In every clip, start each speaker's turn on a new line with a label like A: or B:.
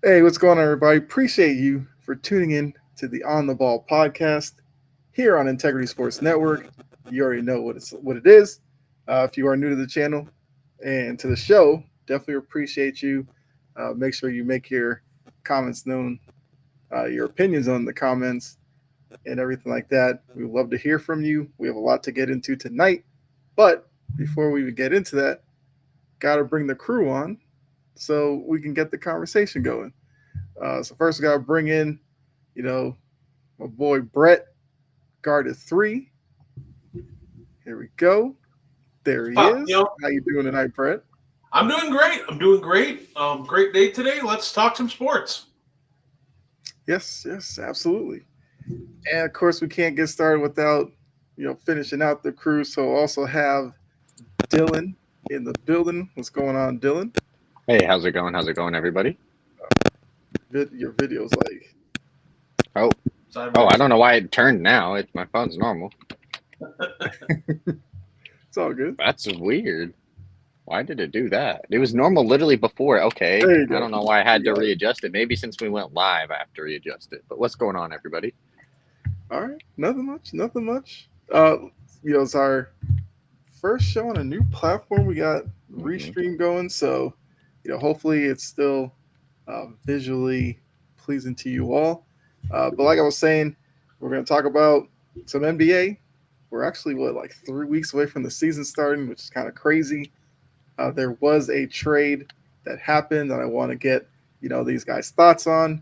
A: Hey, what's going on, everybody? Appreciate you for tuning in to the On the Ball podcast here on Integrity Sports Network. You already know what it is. If you are new to the channel and to the show, definitely appreciate you. Make sure you make your comments known, your opinions on the comments, and everything like that. We would love to hear from you. We have a lot to get into tonight, but before we get into that, got to bring the crew on so we can get the conversation going. So first, we got to bring in, you know, my boy Brett, guarded three. Here we go. There he
B: Pop,
A: is. How you doing tonight, Brett?
B: I'm doing great. I'm doing great. Great day today. Let's talk some sports.
A: Yes, absolutely. And of course, we can't get started without, finishing out the crew. So also have Dylan in the building. What's going on, Dylan?
C: Hey, how's it going? How's it going, everybody?
A: Your video's like,
C: Oh,
B: Sideways.
C: I don't know why it turned now. My phone's normal.
A: it's all good.
C: That's weird. Why did it do that? It was normal literally before. Okay,
A: There you go.
C: I don't know why I had to
A: You got it.
C: readjust it. Maybe since we went live, I have to readjust it. But what's going on, everybody?
A: All right, nothing much. It's our first show on a new platform. We got Restream going, so hopefully it's still visually pleasing to you all. But like I was saying, we're going to talk about some NBA. We're actually like 3 weeks away from the season starting, which is kind of crazy. There was a trade that happened that I want to get these guys' thoughts on.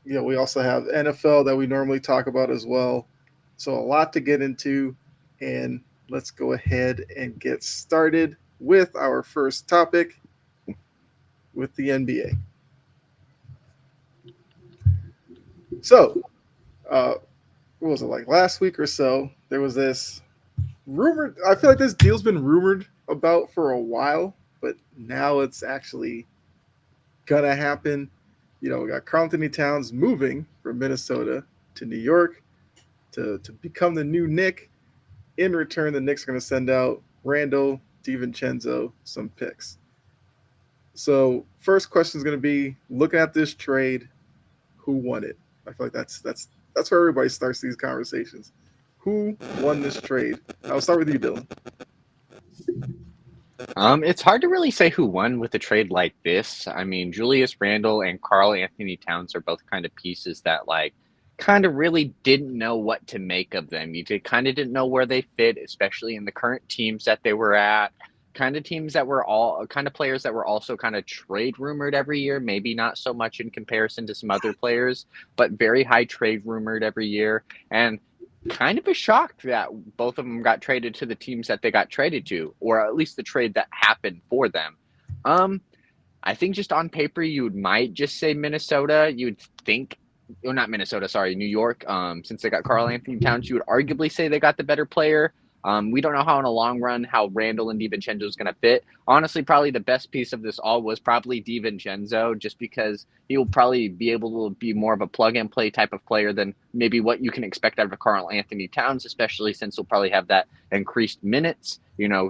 A: We also have NFL that we normally talk about as well. So a lot to get into, and let's go ahead and get started with our first topic with the NBA. So, what was it, like last week or so? There was this rumored. I feel like this deal's been rumored about for a while, but now it's actually gonna happen. We got Karl Anthony Towns moving from Minnesota to New York to become the new Knick. In return, the Knicks are going to send out Randall, DiVincenzo, some picks. So, first question is going to be: looking at this trade, who won it? I feel like that's where everybody starts these conversations. Who won this trade? I'll start with you, Dylan.
C: It's hard to really say who won with a trade like this. I mean, Julius Randle and Karl Anthony Towns are both kind of pieces that kind of really didn't know what to make of them. Kind of didn't know where they fit, especially in the current teams that they were at. Kind of teams that were all kind of players that were also kind of trade rumored every year. Maybe not so much in comparison to some other players, but very high trade rumored every year. And kind of a shock that both of them got traded to the teams that they got traded to, or at least the trade that happened for them. I think just on paper, you might just say Minnesota. You would think, or not Minnesota, sorry, New York. Since they got Karl Anthony Towns, you would arguably say they got the better player. We don't know how in a long run how Randall and DiVincenzo is going to fit. Honestly, probably the best piece of this all was probably DiVincenzo, just because he will probably be able to be more of a plug and play type of player than maybe what you can expect out of Karl Anthony Towns, especially since he'll probably have that increased minutes,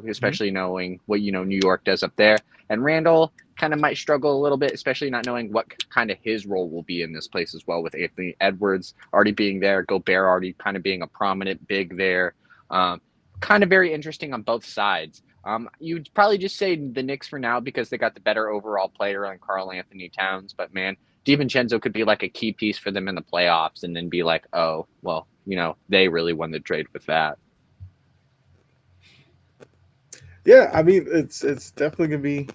C: especially knowing what, New York does up there. And Randall kind of might struggle a little bit, especially not knowing what kind of his role will be in this place as well, with Anthony Edwards already being there, Gobert already kind of being a prominent big there. Kind of very interesting on both sides. You'd probably just say the Knicks for now because they got the better overall player on Karl Anthony Towns. But man, DiVincenzo could be like a key piece for them in the playoffs, and then be like, oh, well, they really won the trade with that.
A: Yeah, I mean, it's definitely gonna be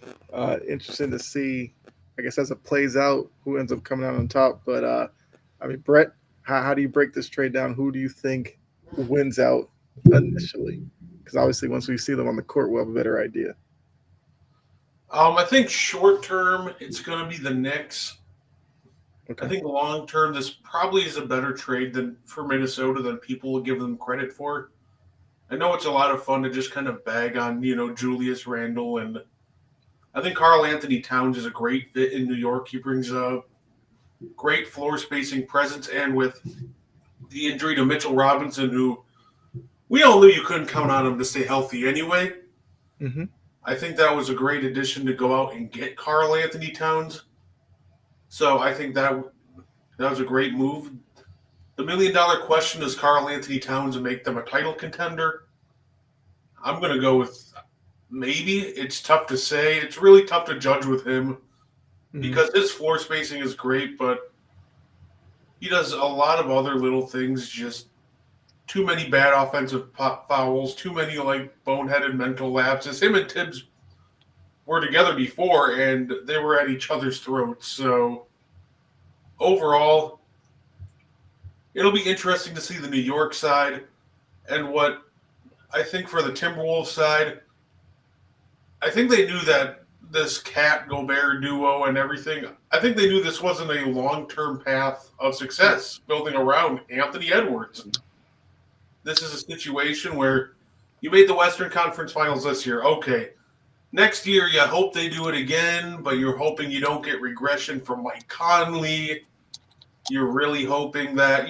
A: interesting to see. I guess as it plays out, who ends up coming out on top. But I mean, Brett, how do you break this trade down? Who do you think wins out initially? Because obviously, once we see them on the court, we'll have a better idea.
B: I think short term it's going to be the Knicks.
A: Okay.
B: I think long term this probably is a better trade than for Minnesota than people will give them credit for. I know it's a lot of fun to just kind of bag on Julius Randle, and I think Karl Anthony Towns is a great fit in New York. He brings a great floor spacing presence, and with the injury to Mitchell Robinson, who we all knew you couldn't count on him to stay healthy anyway.
A: Mm-hmm.
B: I think that was a great addition to go out and get Karl Anthony Towns. So I think that was a great move. The $1 million question is Carl Anthony Towns and make them a title contender. I'm going to go with maybe. It's tough to say. It's really tough to judge with him
A: Mm-hmm.
B: because his floor spacing is great, but he does a lot of other little things. Just too many bad offensive fouls, too many like boneheaded mental lapses. Him and Tibbs were together before, and they were at each other's throats. So overall, it'll be interesting to see the New York side and what I think for the Timberwolves side. I think they knew that this Cat Gobert duo and everything. I think they knew this wasn't a long term path of success building around Anthony Edwards. This is a situation where you made the Western Conference Finals this year. Okay, next year you hope they do it again, but you're hoping you don't get regression from Mike Conley. You're really hoping that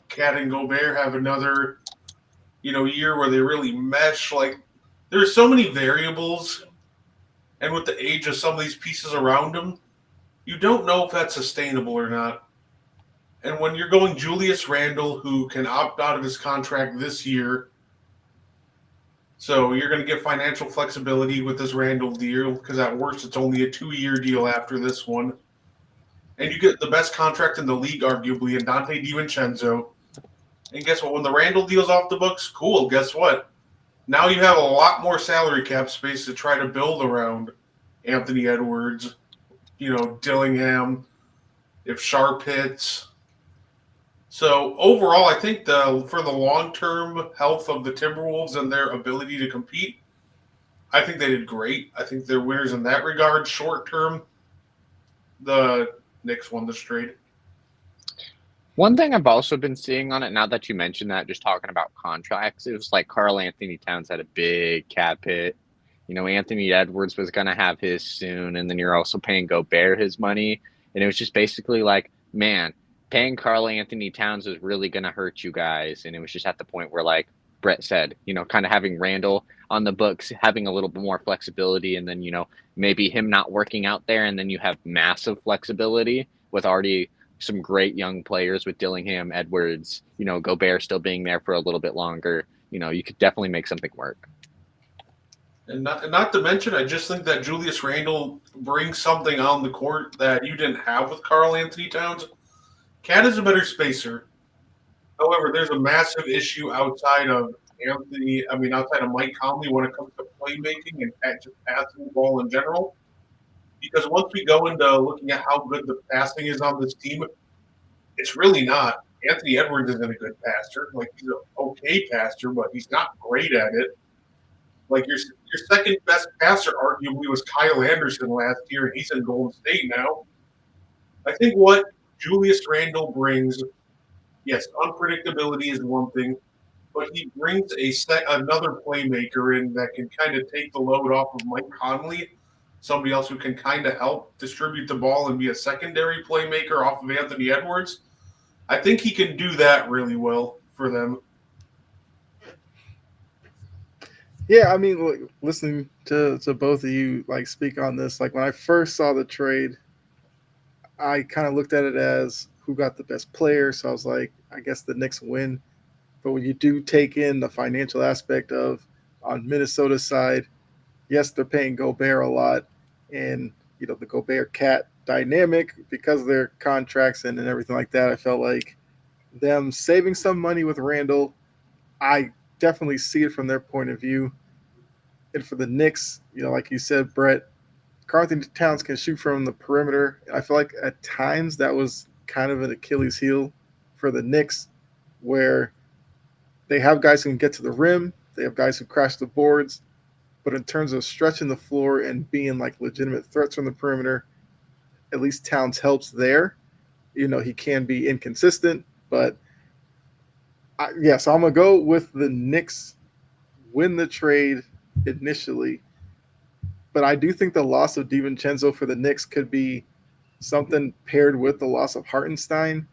B: Cat and Gobert have another year where they really mesh. Like there's so many variables, and with the age of some of these pieces around them, you don't know if that's sustainable or not. And when you're going Julius Randle, who can opt out of his contract this year, so you're going to get financial flexibility with this Randle deal because at worst it's only a 2-year deal after this one, and you get the best contract in the league, arguably, in Dante DiVincenzo. And guess what? When the Randle deal's off the books, cool. Guess what? Now you have a lot more salary cap space to try to build around Anthony Edwards, Dillingham, if Sharp hits. So overall, I think for the long term health of the Timberwolves and their ability to compete, I think they did great. I think they're winners in that regard. Short term, the Knicks won the trade.
C: One thing I've also been seeing on it, now that you mentioned that, just talking about contracts, it was like Carl Anthony Towns had a big cap hit. Anthony Edwards was going to have his soon, and then you're also paying Gobert his money. And it was just basically like, man, paying Carl Anthony Towns is really going to hurt you guys. And it was just at the point where, like Brett said, kind of having Randall on the books, having a little bit more flexibility, and then, maybe him not working out there, and then you have massive flexibility with already some great young players with Dillingham, Edwards, Gobert still being there for a little bit longer. You could definitely make something work.
B: And not to mention, I just think that Julius Randle brings something on the court that you didn't have with Carl Anthony Towns. Cat is a better spacer. However, there's a massive issue outside of outside of Mike Conley when it comes to playmaking and just passing the ball in general. Because once we go into looking at how good the passing is on this team, it's really not. Anthony Edwards isn't a good passer. Like he's an okay passer, but he's not great at it. Like your second best passer arguably was Kyle Anderson last year, and he's in Golden State now. I think what Julius Randle brings, yes, unpredictability is one thing, but he brings another playmaker in that can kind of take the load off of Mike Conley, somebody else who can kind of help distribute the ball and be a secondary playmaker off of Anthony Edwards. I think he can do that really well for them.
A: Yeah, I mean, like, listening to both of you like speak on this, like when I first saw the trade, I kind of looked at it as who got the best player. So I was like, I guess the Knicks win. But when you do take in the financial aspect of on Minnesota's side, yes, they're paying Gobert a lot, and the Gobert Cat dynamic because of their contracts and everything like that. I felt like them saving some money with Randall. I definitely see it from their point of view. And for the Knicks, like you said, Brett, Karl Anthony Towns can shoot from the perimeter. I feel like at times that was kind of an Achilles heel for the Knicks, where they have guys who can get to the rim, they have guys who crash the boards, but in terms of stretching the floor and being like legitimate threats from the perimeter, at least Towns helps there. He can be inconsistent, but so I'm gonna go with the Knicks win the trade initially, but I do think the loss of DiVincenzo for the Knicks could be something paired with the loss of Hartenstein.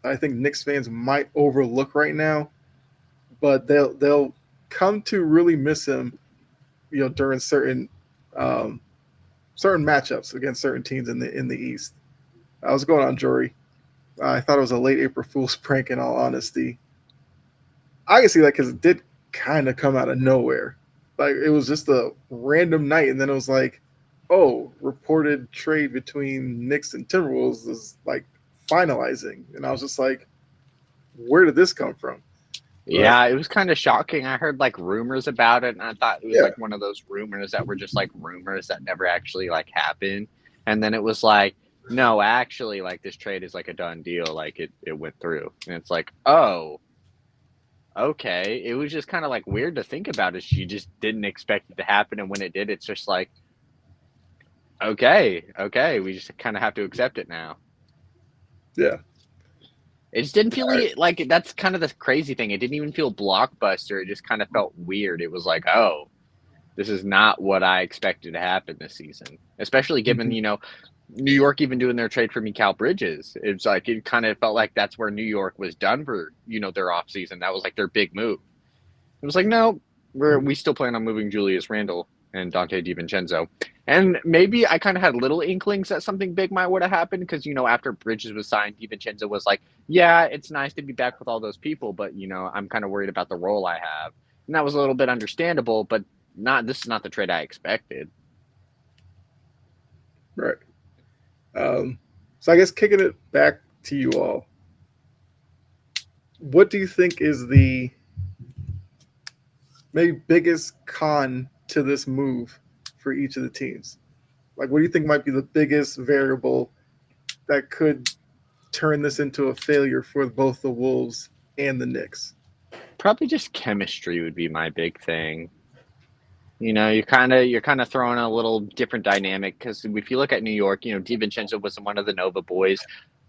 A: I think Knicks fans might overlook right now, but they'll come to really miss him, during um, certain matchups against certain teams in the East. I was going on Jory. I thought it was a late April Fool's prank. In all honesty, I can see that because it did kind of come out of nowhere. Like it was just a random night, and then it was like, oh, reported trade between Knicks and Timberwolves is like finalizing, and I was just like, where did this come from? But
C: Yeah, it was kind of shocking. I heard like rumors about it, and I thought it was
A: yeah,
C: like one of those rumors that were just like rumors that never actually like happened. And then it was like, no, actually, like this trade is like a done deal. Like it went through, and it's like, oh, okay. It was just kind of like weird to think about it. You just didn't expect it to happen, and when it did, it's just like, okay, okay, we just kind of have to accept it now.
A: yeah,
C: It just didn't feel
A: all right,
C: like that's kind of the crazy thing. It didn't even feel blockbuster. It just kind of felt weird. It was like, oh, this is not what I expected to happen this season, especially given,
A: mhm,
C: New York even doing their trade for Mikal Bridges. It's like it kind of felt like that's where New York was done for, their offseason. That was like their big move. It was like, no, we still plan on moving Julius Randle and Dante DiVincenzo. And maybe I kind of had little inklings that something big might would have happened because, after Bridges was signed, DiVincenzo was like, yeah, it's nice to be back with all those people, but, I'm kind of worried about the role I have. And that was a little bit understandable, but this is not the trade I expected.
A: right. So I guess kicking it back to you all, what do you think is the maybe biggest con to this move for each of the teams? Like, what do you think might be the biggest variable that could turn this into a failure for both the Wolves and the Knicks?
C: Probably just chemistry would be my big thing. You're kind of throwing a little different dynamic because if you look at New York, DiVincenzo was one of the Nova boys.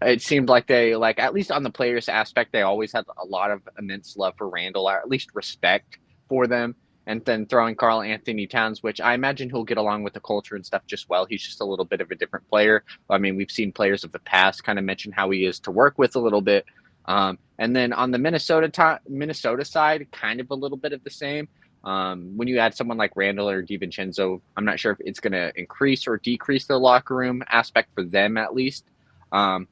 C: It seemed like they like at least on the players aspect, they always had a lot of immense love for Randall, or at least respect for them. And then throwing Carl Anthony Towns, which I imagine he'll get along with the culture and stuff just well. He's just a little bit of a different player. I mean, we've seen players of the past kind of mention how he is to work with a little bit. And then on the Minnesota side, kind of a little bit of the same. When you add someone like Randall or DiVincenzo, I'm not sure if it's going to increase or decrease the locker room aspect for them at least. Um,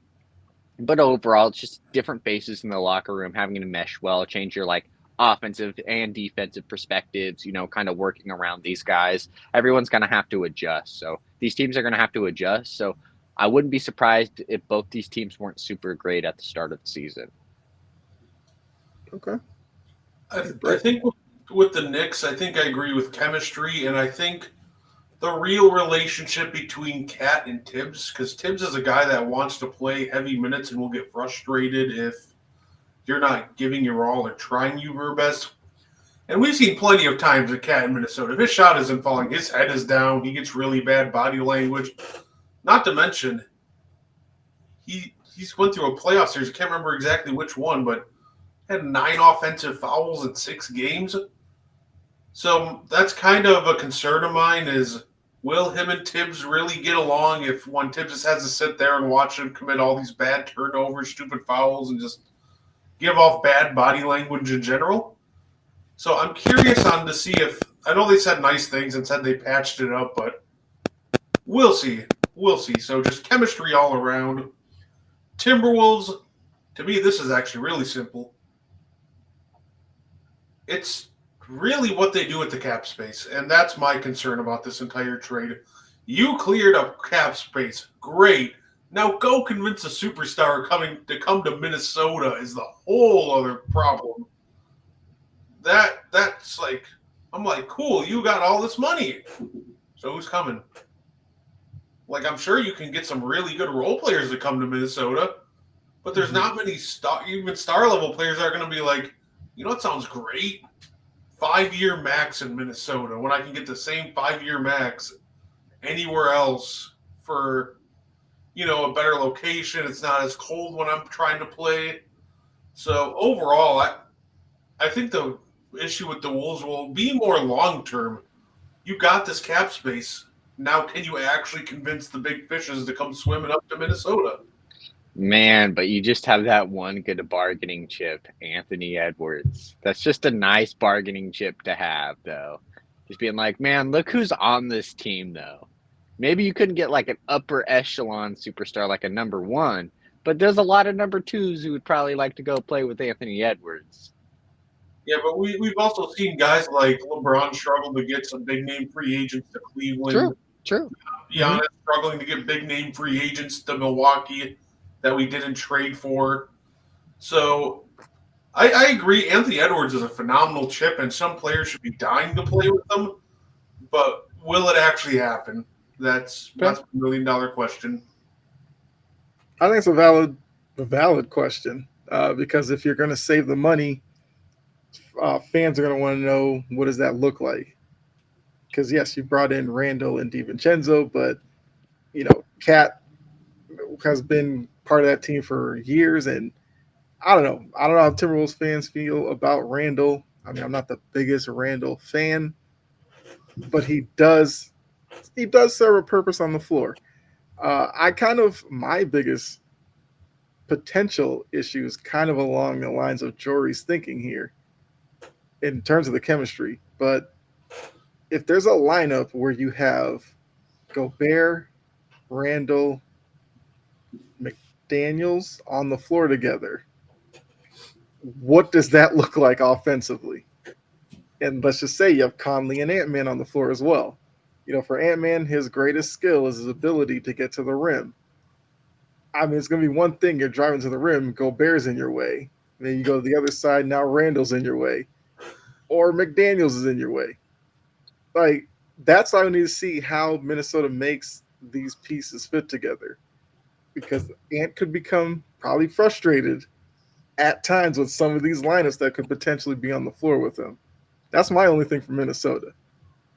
C: but overall, it's just different faces in the locker room having to mesh well, change your like offensive and defensive perspectives, kind of working around these guys. Everyone's going to have to adjust. So these teams are going to have to adjust. So I wouldn't be surprised if both these teams weren't super great at the start of the season.
A: Okay.
B: I think with the Knicks, I think I agree with chemistry, and I think the real relationship between Cat and Tibbs, because Tibbs is a guy that wants to play heavy minutes and will get frustrated if you're not giving your all or trying your best. And we've seen plenty of times with Cat in Minnesota. If his shot isn't falling, his head is down. He gets really bad body language. Not to mention, he's went through a playoff series. I can't remember exactly which one, but had 9 offensive fouls in 6 games. So that's kind of a concern of mine is will him and Tibbs really get along if one Tibbs just has to sit there and watch him commit all these bad turnovers, stupid fouls, and just give off bad body language in general? So I'm curious on to see if I know they said nice things and said they patched it up, but we'll see. We'll see. So just chemistry all around. Timberwolves, to me, this is actually really simple. It's really what they do with the cap space, and that's my concern about this entire trade. You cleared up cap space, great. Now go convince a superstar coming to come to Minnesota is the whole other problem. That's like I'm like, cool, you got all this money. So who's coming? Like I'm sure you can get some really good role players to come to Minnesota, but there's
A: Mhm.
B: not many even star level players that are going to be like, you know, it sounds great. 5-year max in Minnesota when I can get the same 5-year max anywhere else for, a better location. It's not as cold when I'm trying to play. So overall, I think the issue with the Wolves will be more long term. You got this cap space. Now, can you actually convince the big fishes to come swimming up to Minnesota?
C: Man, but you just have that one good bargaining chip, Anthony Edwards. That's just a nice bargaining chip to have, though. Just being like, man, look who's on this team, though. Maybe you couldn't get like an upper echelon superstar like a number one, but there's a lot of number twos who would probably like to go play with Anthony Edwards.
B: Yeah, but we've also seen guys like LeBron struggle to get some big name free agents to Cleveland.
C: True, true.
A: Hmm.
B: Giannis struggling to get big name free agents to Milwaukee that we didn't trade for. So I agree. Anthony Edwards is a phenomenal chip, and some players should be dying to play with them. But will it actually happen? That's $1 million question.
A: I think it's a valid question because if you're going to save the money, fans are going to want to know what does that look like. Because yes, you brought in Randall and DiVincenzo, but Cat has been part of that team for years, and I don't know. I don't know how Timberwolves fans feel about Randall. I mean, I'm not the biggest Randall fan, but he does serve a purpose on the floor. I kind of my biggest potential issues kind of along the lines of Jory's thinking here in terms of the chemistry. But if there's a lineup where you have Gobert, Randall, McDaniels on the floor together, what does that look like offensively? And let's just say you have Conley and Ant Man on the floor as well. For Ant Man, his greatest skill is his ability to get to the rim. I mean, it's going to be one thing you're driving to the rim, Gobert's in your way. And then you go to the other side, now Randall's in your way. Or McDaniels is in your way. Like, that's why we need to see how Minnesota makes these pieces fit together. Because Ant could become probably frustrated at times with some of these lineups that could potentially be on the floor with him. That's my only thing for Minnesota.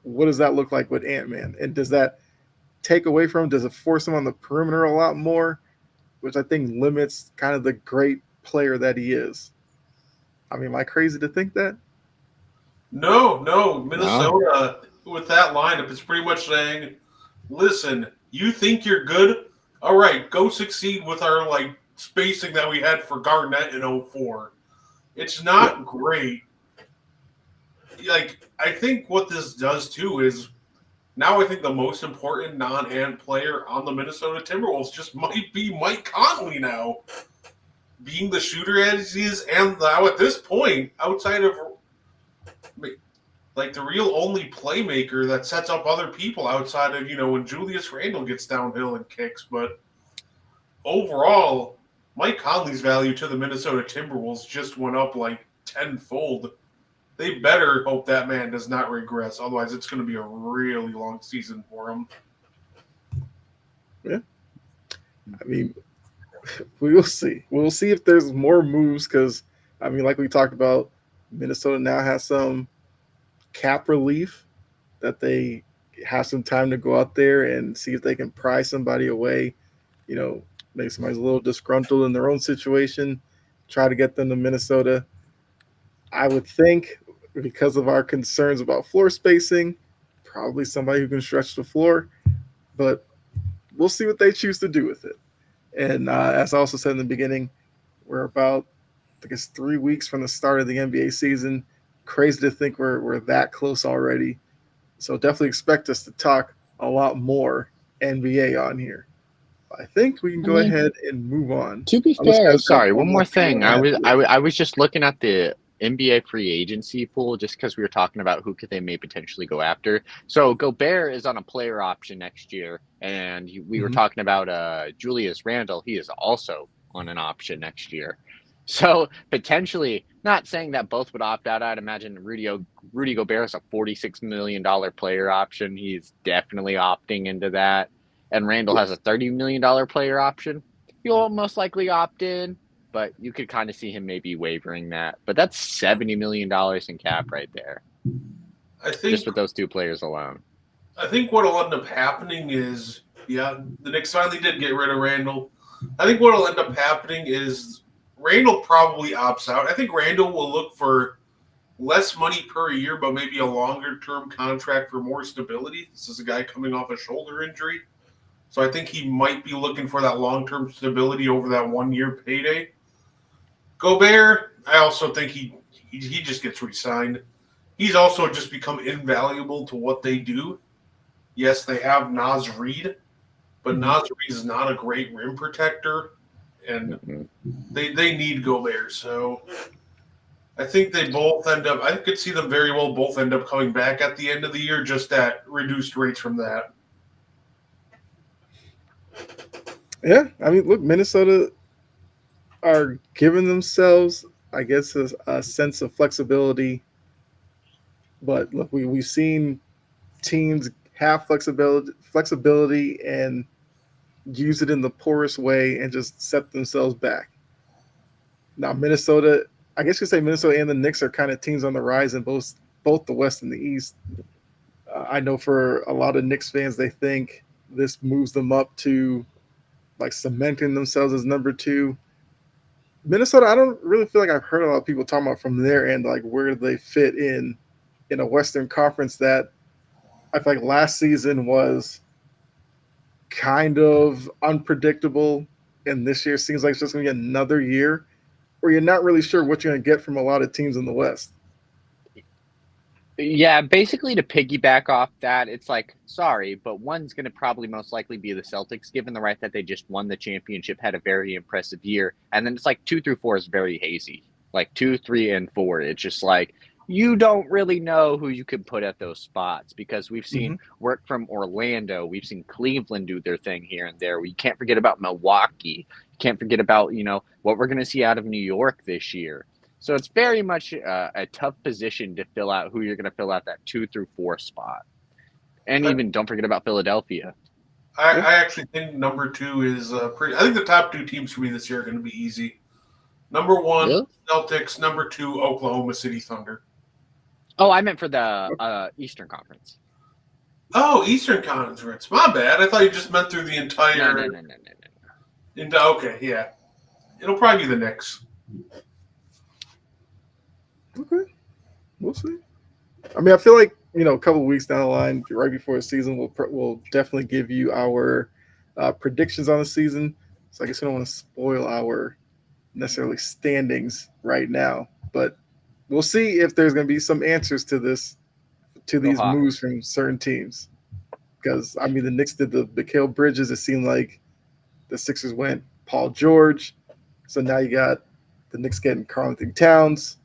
A: What does that look like with Ant Man? And does that take away from him? Does it force him on the perimeter a lot more? Which I think limits kind of the great player that he is. I mean, am I crazy to think that?
B: No,
C: No.
B: Minnesota with that lineup is pretty much saying, listen, you think you're good? All right, go succeed with our spacing that we had for Garnett in '04. It's
A: Yeah.
B: not great. I think what this does too is now I think the most important non-ant player on the Minnesota Timberwolves just might be Mike Conley now, being the shooter as he is, and now at this point, outside of the real only playmaker that sets up other people outside of when Julius Randle gets downhill and kicks. But overall, Mike Conley's value to the Minnesota Timberwolves just went up like tenfold. They better hope that man does not regress. Otherwise, it's going to be a really long season for him.
A: Yeah. I mean, we will see. We'll see if there's more moves because, I mean, like we talked about, Minnesota now has some cap relief that they have some time to go out there and see if they can pry somebody away. You know, maybe somebody's a little disgruntled in their own situation, try to get them to Minnesota. I would think because of our concerns about floor spacing, probably somebody who can stretch the floor, but we'll see what they choose to do with it. And as I also said in the beginning, we're about, I guess, 3 weeks from the start of the NBA season. Crazy to think we're that close already. So definitely expect us to talk a lot more NBA on here. I think we can
C: I
A: go
C: mean,
A: ahead and move on.
C: to be
A: Unless you
C: fair,
A: guys got
C: sorry,
A: one
C: one
A: more
C: more
A: thing you
C: thing.
A: want to
C: I
A: add
C: was
A: to
C: I,
A: it.
C: w- I was just looking at the NBA free agency pool just because we were talking about who could they may potentially go after. So Gobert is on a player option next year, and we were
A: Mm-hmm.
C: talking about Julius Randle. He is also on an option next year. So potentially, not saying that both would opt out. I'd imagine Rudy Gobert is a $46 million player option. He's definitely opting into that, and Randle has a $30 million player option. He'll most likely opt in, but you could kind of see him maybe wavering that. But that's $70 million in cap right there,
B: I
C: just
B: think
C: with those two players alone.
B: I think what'll end up happening is, yeah, the Knicks finally did get rid of Randall. I think what'll end up happening is Randall probably opts out. I think Randall will look for less money per year, but maybe a longer term contract for more stability. This is a guy coming off a shoulder injury. So I think he might be looking for that long term stability over that 1 year payday. Gobert, I also think he just gets re signed. He's also just become invaluable to what they do. Yes, they have Nas Reed, but
A: Mhm.
B: Nas Reed is not a great rim protector, and
C: Mm-mm.
B: they need Gobert. So I think they both end up. I could see them very well both end up coming back at the end of the year, just at reduced rates from that.
A: Yeah, I mean, look, Minnesota are giving themselves, I guess, a sense of flexibility. But look, we've seen teams have flexibility and use it in the poorest way and just set themselves back. Now, Minnesota, I guess you could say Minnesota and the Knicks are kind of teams on the rise in both the West and the East. I know for a lot of Knicks fans, they think this moves them up to like cementing themselves as number two. Minnesota, I don't really feel like I've heard a lot of people talking about from their end, like where they fit in a Western Conference that I feel like last season was kind of unpredictable, and this year seems like it's just going to be another year where you're not really sure what you're going to get from a lot of teams in the West.
C: Yeah, basically to piggyback off that, it's like, sorry, but one's going to probably most likely be the Celtics, given the right that they just won the championship, had a very impressive year. And then it's like 2 through 4 is very hazy. Like 2, 3, and 4, it's just like you don't really know who you can put at those spots because we've seen
A: Mm-hmm.
C: work from Orlando, we've seen Cleveland do their thing here and there. We can't forget about Milwaukee. Can't forget about what we're going to see out of New York this year. So it's very much a tough position to fill out who you're going to fill out that 2 through 4 spot. And
B: I,
C: even don't forget about Philadelphia.
A: Yeah.
B: I actually think number two is pretty. I think the top two teams for me this year are going to be easy. Number one,
C: Really?
B: Celtics. Number two, Oklahoma City Thunder.
C: Oh, I meant for the Eastern Conference.
B: Oh, Eastern Conference. My bad. I thought you just meant through the
C: No,
B: entire.
C: no, no, no, no, no.
B: Okay, yeah. It'll probably be the Knicks.
A: Okay. We'll see. I mean, I feel like a couple of weeks down the line, right before the season, we'll definitely give you our predictions on the season. So I guess we don't want to spoil our necessarily standings right now, but we'll see if there's going to be some answers to
C: Go
A: these moves
C: Hawks.
A: from certain teams. Because I mean, the Knicks did the Mikal Bridges. It seemed like the Sixers went Paul George. So now you got the Knicks getting Karl Anthony Towns.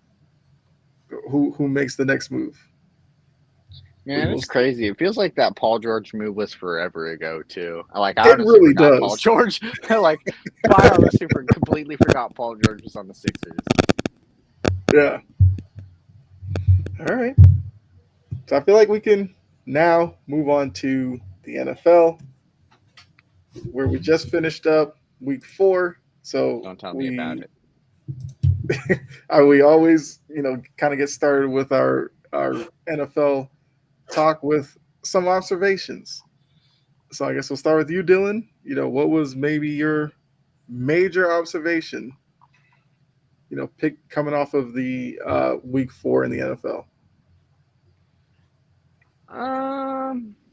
A: Who makes the next move?
C: Man,
A: We'll
C: it's
A: see.
C: crazy. It feels like that Paul George move was forever ago, too. Like, I
A: It
C: honestly
A: really
C: forgot Paul
A: does.
C: George. Like, I honestly completely forgot Paul George was on the Sixers.
A: Yeah. All right. So I feel like we can now move on to the NFL, where we just finished up week 4. So
C: Don't tell me about
A: we
C: it.
A: we always kind of get started with our NFL talk with some observations. So I guess we'll start with you, Dylan. What was maybe your major observation? Pick coming off of the week 4 in the NFL.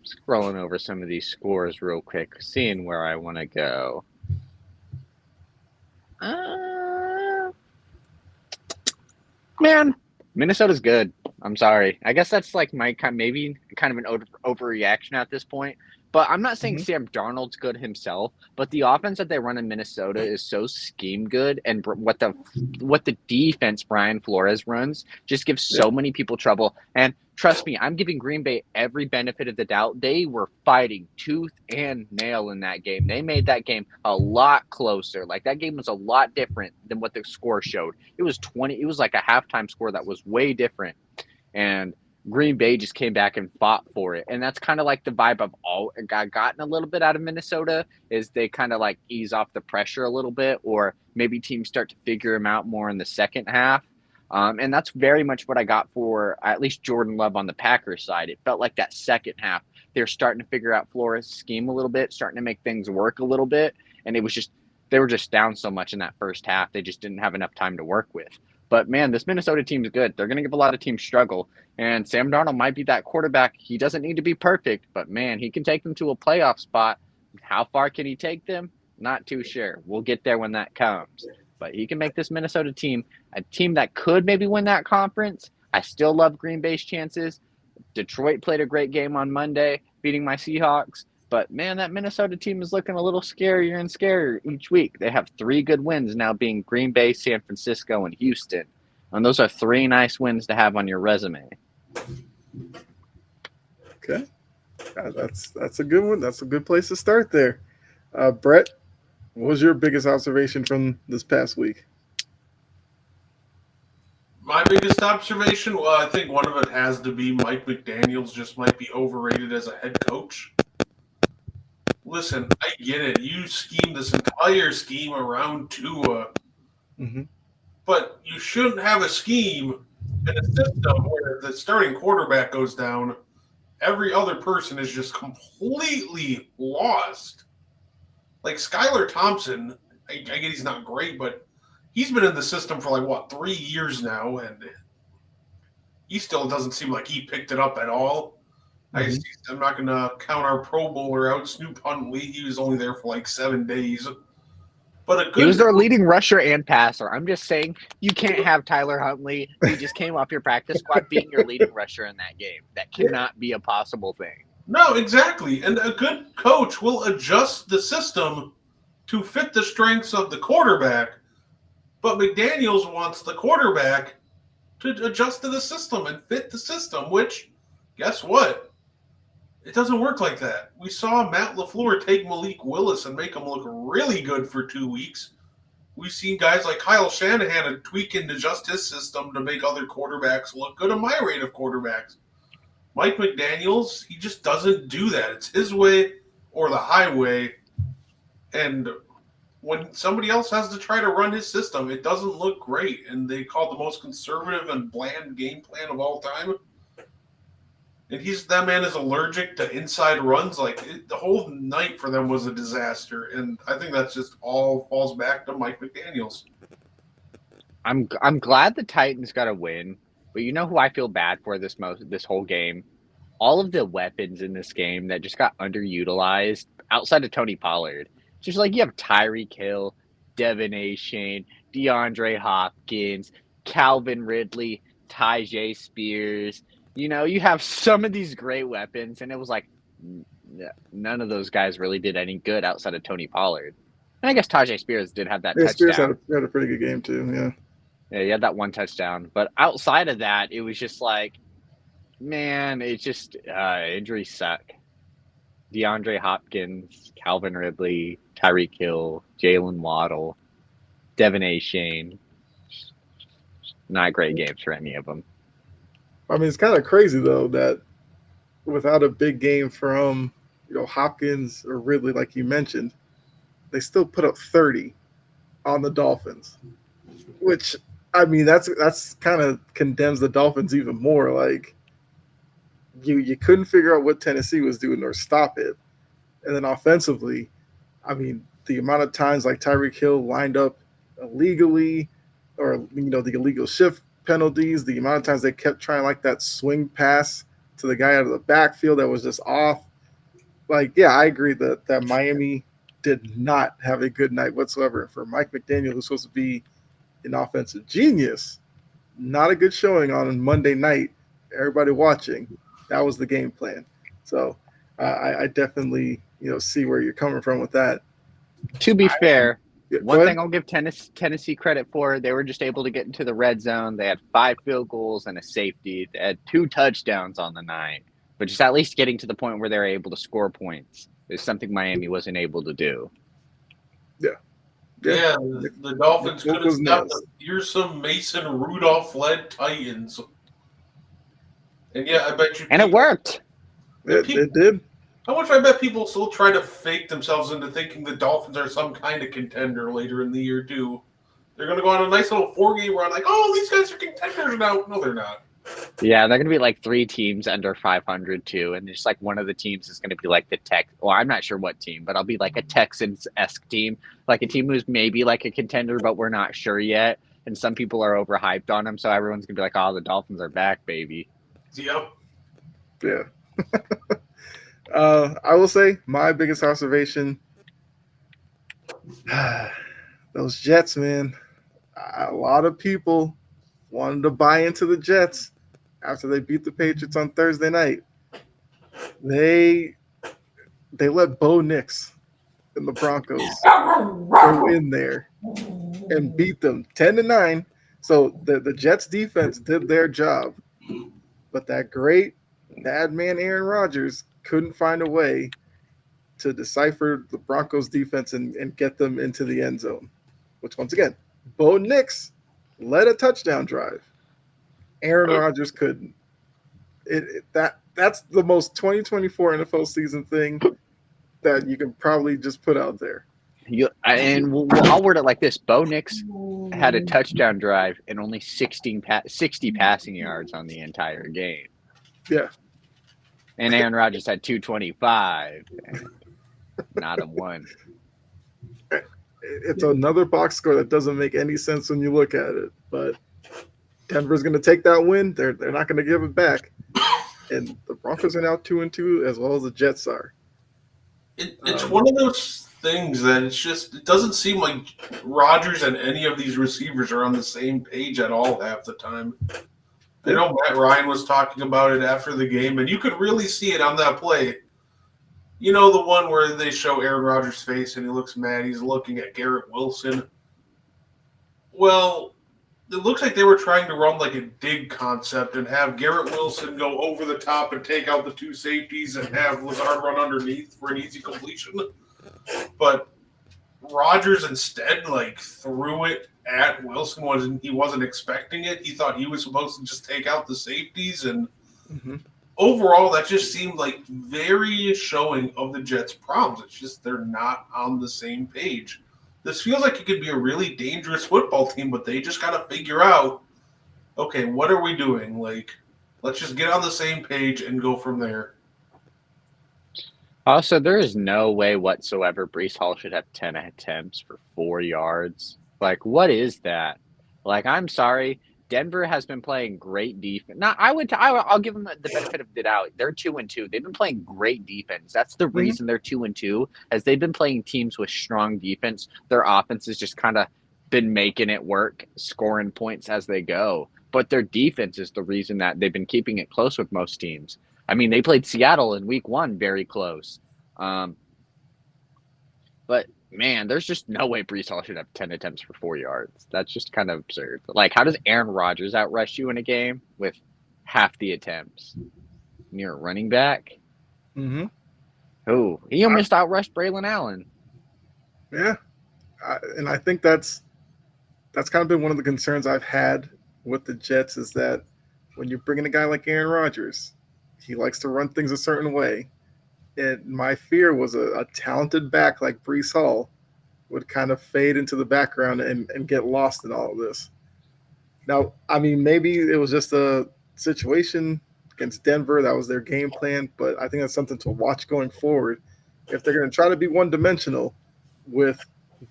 C: Scrolling over some of these scores real quick, seeing where I want to go. Uh, Man, Minnesota's good. I'm sorry. I guess that's like my maybe kind of an overreaction at this point. But I'm not saying
A: Mm-hmm.
C: Sam Darnold's good himself, but the offense that they run in Minnesota is so scheme good, and what the defense Brian Flores runs just gives
A: Yeah.
C: so many people trouble. And trust me, I'm giving Green Bay every benefit of the doubt. They were fighting tooth and nail in that game. They made that game a lot closer. Like that game was a lot different than what the score showed. It was like a halftime score that was way different, and Green Bay just came back and fought for it. And that's kind of like the vibe I've all got gotten a little bit out of Minnesota is they kind of like ease off the pressure a little bit, or maybe teams start to figure them out more in the second half. And that's very much what I got for at least Jordan Love on the Packers side. It felt like that second half they're starting to figure out Flores' scheme a little bit, starting to make things work a little bit, and it was just they were just down so much in that first half they just didn't have enough time to work with. But man, this Minnesota team's good. They're going to give a lot of teams struggle, and Sam Darnold might be that quarterback. He doesn't need to be perfect, but man, he can take them to a playoff spot. How far can he take them? Not too sure. We'll get there when that comes. But he can make this Minnesota team a team that could maybe win that conference. I still love Green Bay's chances, Detroit played a great game on Monday, beating my Seahawks. But man, that Minnesota team is looking a little scarier and scarier each week. They have 3 good wins now, being Green Bay, San Francisco, and Houston. And those are 3 nice wins to have on your resume.
A: Okay, that's a good one. That's a good place to start there. Brett, what was your biggest observation from this past week?
B: My biggest observation, well, I think one of it has to be Mike McDaniels just might be overrated as a head coach. Listen, I get it. You schemed this entire scheme around Tua,
A: Mm-hmm.
B: but you shouldn't have a scheme in a system where the starting quarterback goes down. Every other person is just completely lost. Like Skylar Thompson, I get he's not great, but he's been in the system for 3 years now, and he still doesn't seem like he picked it up at all.
A: Mm-hmm.
B: I'm not going to count our Pro Bowler out, Snoop Huntley. He was only there for 7 days. But a
C: He was
B: good
C: their leading rusher and passer. I'm just saying, you can't have Tyler Huntley, who just came off your practice squad, being your leading rusher in that game. That cannot be a possible thing.
B: No, exactly. And a good coach will adjust the system to fit the strengths of the quarterback. But McDaniels wants the quarterback to adjust to the system and fit the system, which, guess what? It doesn't work like that. We saw Matt LaFleur take Malik Willis and make him look really good for 2 weeks. We've seen guys like Kyle Shanahan tweak and adjust his system to make other quarterbacks look good, a my rate of quarterbacks. Mike McDaniels, he just doesn't do that. It's his way or the highway. And when somebody else has to try to run his system, it doesn't look great. And they call the most conservative and bland game plan of all time. And that man is allergic to inside runs. The whole night for them was a disaster. And I think that's just all falls back to Mike McDaniels.
C: I'm glad the Titans got a win, but you know who I feel bad for this whole game? All of the weapons in this game that just got underutilized outside of Tony Pollard. It's just you have Tyreek Hill, Devin Achane, DeAndre Hopkins, Calvin Ridley, Tyjae Spears. You have some of these great weapons, and it was none of those guys really did any good outside of Tony Pollard. And I guess Tyjae Spears did have that
A: Yeah, Spears
C: touchdown.
A: had a pretty good game too. Yeah.
C: Yeah, he had that one touchdown. But outside of that, it was just man, it's just injuries suck. DeAndre Hopkins, Calvin Ridley, Tyreek Hill, Jalen Waddle, Devin Achane. Not great games for any of them.
A: I mean, it's kind of crazy though that without a big game from Hopkins or Ridley, like you mentioned, they still put up 30 on the Dolphins, which I mean that's kind of condemns the Dolphins even more. You couldn't figure out what Tennessee was doing or stop it, and then offensively, I mean the amount of times Tyreek Hill lined up illegally, or the illegal shift penalties, the amount of times they kept trying that swing pass to the guy out of the backfield that was just off. Yeah, I agree that Miami did not have a good night whatsoever. For Mike McDaniel, who's supposed to be an offensive genius, not a good showing on Monday night. Everybody watching, that was the game plan. So I definitely see where you're coming from with that.
C: To be fair,
A: Yeah,
C: one thing I'll give Tennessee credit for, they were just able to get into the red zone. They had 5 field goals and a safety. They had 2 touchdowns on the night. But just at least getting to the point where they were able to score points is something Miami wasn't able to do.
B: Yeah, the Dolphins could have stopped them. Here's some Mason Rudolph-led Titans. And yeah, I bet you.
C: And it worked.
A: It did.
B: How much I bet people still try to fake themselves into thinking the Dolphins are some kind of contender later in the year, too. They're going to go on a nice little 4-game run, these guys are contenders now. No, they're not.
C: Yeah, they're going to be 3 teams under 500, too. And just one of the teams is going to be the Tech. Well, I'm not sure what team, but I'll be a Texans-esque team. A team who's maybe a contender, but we're not sure yet. And some people are overhyped on them, so everyone's going to be the Dolphins are back, baby.
B: Yep.
A: Yeah. I will say my biggest observation, those Jets, man. A lot of people wanted to buy into the Jets after they beat the Patriots on Thursday night, they let Bo Nix and the Broncos go in there and beat them 10-9. So the Jets defense did their job, but that great bad man Aaron Rodgers couldn't find a way to decipher the Broncos defense and get them into the end zone. Which once again, Bo Nix led a touchdown drive. Aaron Rodgers couldn't. That's the most 2024 NFL season thing that you can probably just put out there.
C: I'll word it like this: Bo Nix had a touchdown drive and only 60 passing yards on the entire game.
A: Yeah.
C: And Aaron Rodgers had 225, and not a one.
A: It's another box score that doesn't make any sense when you look at it. But Denver's going to take that win. They're not going to give it back. And the Broncos are now 2-2, as well as the Jets are.
B: It's one of those things that it doesn't seem like Rodgers and any of these receivers are on the same page at all half the time. I know Matt Ryan was talking about it after the game, and you could really see it on that play. You know, the one where they show Aaron Rodgers' face and he looks mad. He's looking at Garrett Wilson. Well, it looks like they were trying to run like a dig concept and have Garrett Wilson go over the top and take out the two safeties and have Lazard run underneath for an easy completion. But Rodgers instead threw it at Wilson. He wasn't expecting it. He thought he was supposed to just take out the safeties, and overall that just seemed like very showing of the Jets' problems. It's just they're not on the same page. This feels like it could be a really dangerous football team, but they just got to figure out, okay, what are we doing? Let's just get on the same page and go from there.
C: Also, there is no way whatsoever Breece Hall should have 10 attempts for 4 yards. What is that? I'm sorry. Denver has been playing great defense. Now, I'll give them the benefit of the doubt. They're 2-2. They've been playing great defense. That's the reason they're 2-2, as they've been playing teams with strong defense. Their offense has just kind of been making it work, scoring points as they go. But their defense is the reason that they've been keeping it close with most teams. I mean, they played Seattle in week 1 very close. But, man, there's just no way Breece Hall should have 10 attempts for 4 yards. That's just kind of absurd. How does Aaron Rodgers outrush you in a game with half the attempts? You're a running back?
A: Mm-hmm.
C: Oh, he almost outrushed Braylon Allen.
A: Yeah. And I think that's kind of been one of the concerns I've had with the Jets, is that when you bring in a guy like Aaron Rodgers, he likes to run things a certain way. And my fear was a talented back like Breece Hall would kind of fade into the background and get lost in all of this. Now, I mean, maybe it was just a situation against Denver. That was their game plan. But I think that's something to watch going forward. If they're going to try to be one-dimensional with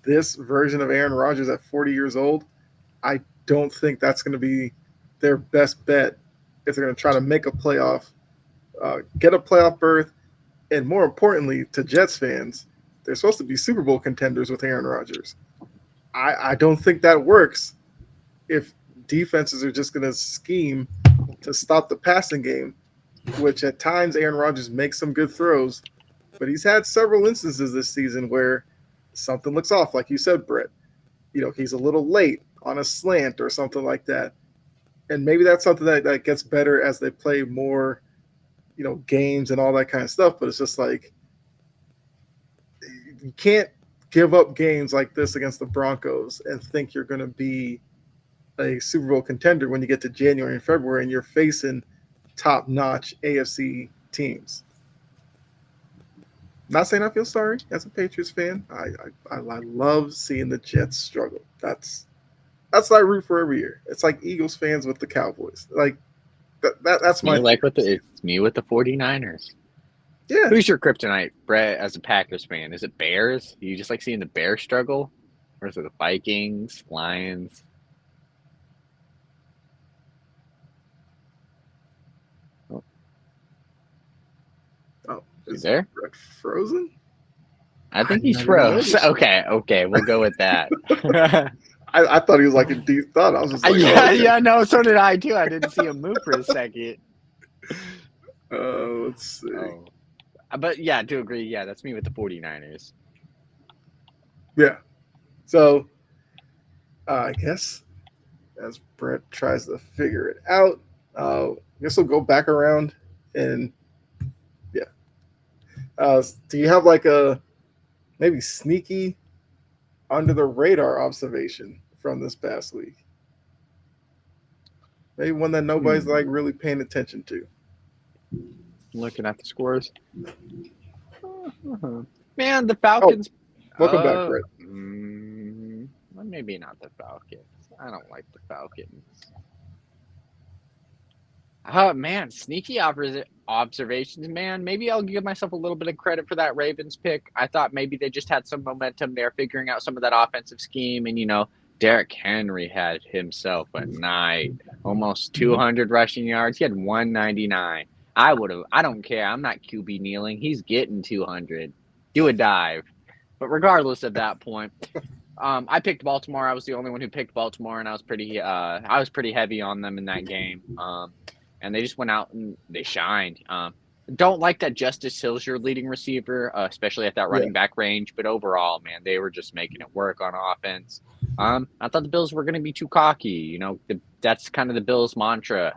A: this version of Aaron Rodgers at 40 years old, I don't think that's going to be their best bet if they're going to try to make a playoff, get a playoff berth. And more importantly, to Jets fans, they're supposed to be Super Bowl contenders with Aaron Rodgers. I don't think that works if defenses are just going to scheme to stop the passing game, which at times Aaron Rodgers makes some good throws, but he's had several instances this season where something looks off, like you said, Brett. He's a little late on a slant or something like that. And maybe that's something that gets better as they play more games and all that kind of stuff, but it's just you can't give up games like this against the Broncos and think you're going to be a Super Bowl contender when you get to January and February and you're facing top-notch AFC teams. Not saying I feel sorry as a Patriots fan. I love seeing the Jets struggle. That's what I root for every year. It's like Eagles fans with the Cowboys. That's my.
C: It's me with the 49ers.
A: Yeah.
C: Who's your kryptonite, Brett, as a Packers fan? Is it Bears? You just like seeing the Bears struggle? Or is it the Vikings, Lions?
A: Oh,
C: is there?
A: Brett frozen?
C: I think he's froze. Okay, we'll go with that.
A: I thought he was like a deep thought. I was just like, oh,
C: Yeah,
A: okay.
C: yeah, no, so did I too. I didn't see him move for a second.
A: Let's see.
C: Oh. But yeah, to agree, yeah, that's me with the 49ers.
A: Yeah. So I guess as Brett tries to figure it out, I guess we'll go back around and yeah. Do you have like a maybe sneaky under the radar observation from this past week? Maybe one that nobody's like really paying attention to.
C: Looking at the scores. Man, the
A: Oh,
C: Falcons.
A: welcome back, Brett.
C: Well, maybe not the Falcons. I don't like the Falcons. Oh man, sneaky observations, man. Maybe I'll give myself a little bit of credit for that Ravens pick. I thought maybe they just had some momentum. They're figuring out some of that offensive scheme, and Derrick Henry had himself a night, almost 200 rushing yards. He had 199. I don't care. I'm not QB kneeling. He's getting 200. Do a dive. But regardless of that point, I picked Baltimore. I was the only one who picked Baltimore, and I was pretty heavy on them in that game. And they just went out and they shined. Don't like that Justice Hill's your leading receiver, especially at that running back range. But overall, man, they were just making it work on offense. I thought the Bills were going to be too cocky. That's kind of the Bills' mantra.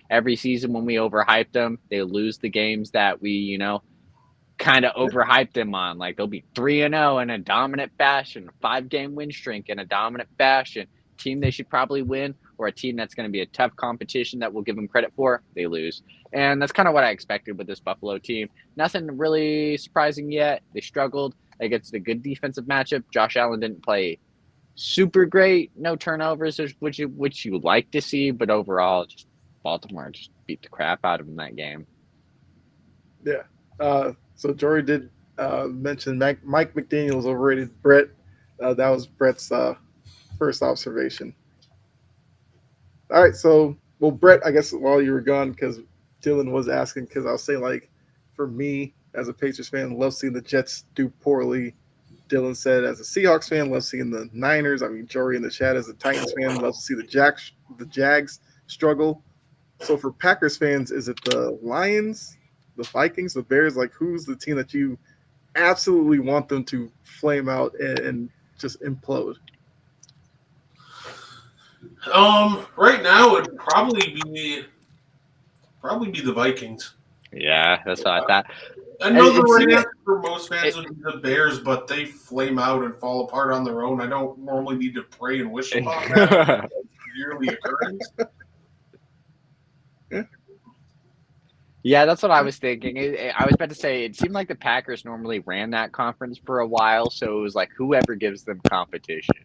C: Every season when we overhype them, they lose the games that we, kind of overhyped them on. Like they'll be 3-0 in a dominant fashion, 5-game win streak in a dominant fashion. Team they should probably win, or a team that's going to be a tough competition that we'll give them credit for, they lose. And that's kind of what I expected with this Buffalo team. Nothing really surprising yet. They struggled against a good defensive matchup. Josh Allen didn't play super great. No turnovers, which you like to see, but overall, just Baltimore just beat the crap out of them that game.
A: Yeah. So Jory did mention Mike McDaniel's overrated. Brett, that was Brett's first observation. All right, so well, Brett, I guess while you were gone, because Dylan was asking, because I was saying like, for me as a Patriots fan, love seeing the Jets do poorly. Dylan said, as a Seahawks fan, love seeing the Niners. I mean, Jory in the chat as a Titans fan, love to see the Jags struggle. So for Packers fans, is it the Lions, the Vikings, the Bears? Like, who's the team that you absolutely want them to flame out and just implode?
B: Right now it'd probably be the Vikings.
C: Yeah, that's what I thought.
B: I know the right answer for most fans would be the Bears, but they flame out and fall apart on their own. I don't normally need to pray and wish upon that. Yearly occurrence.
C: Yeah, that's what I was thinking. I was about to say, it seemed like the Packers normally ran that conference for a while, so it was like whoever gives them competition.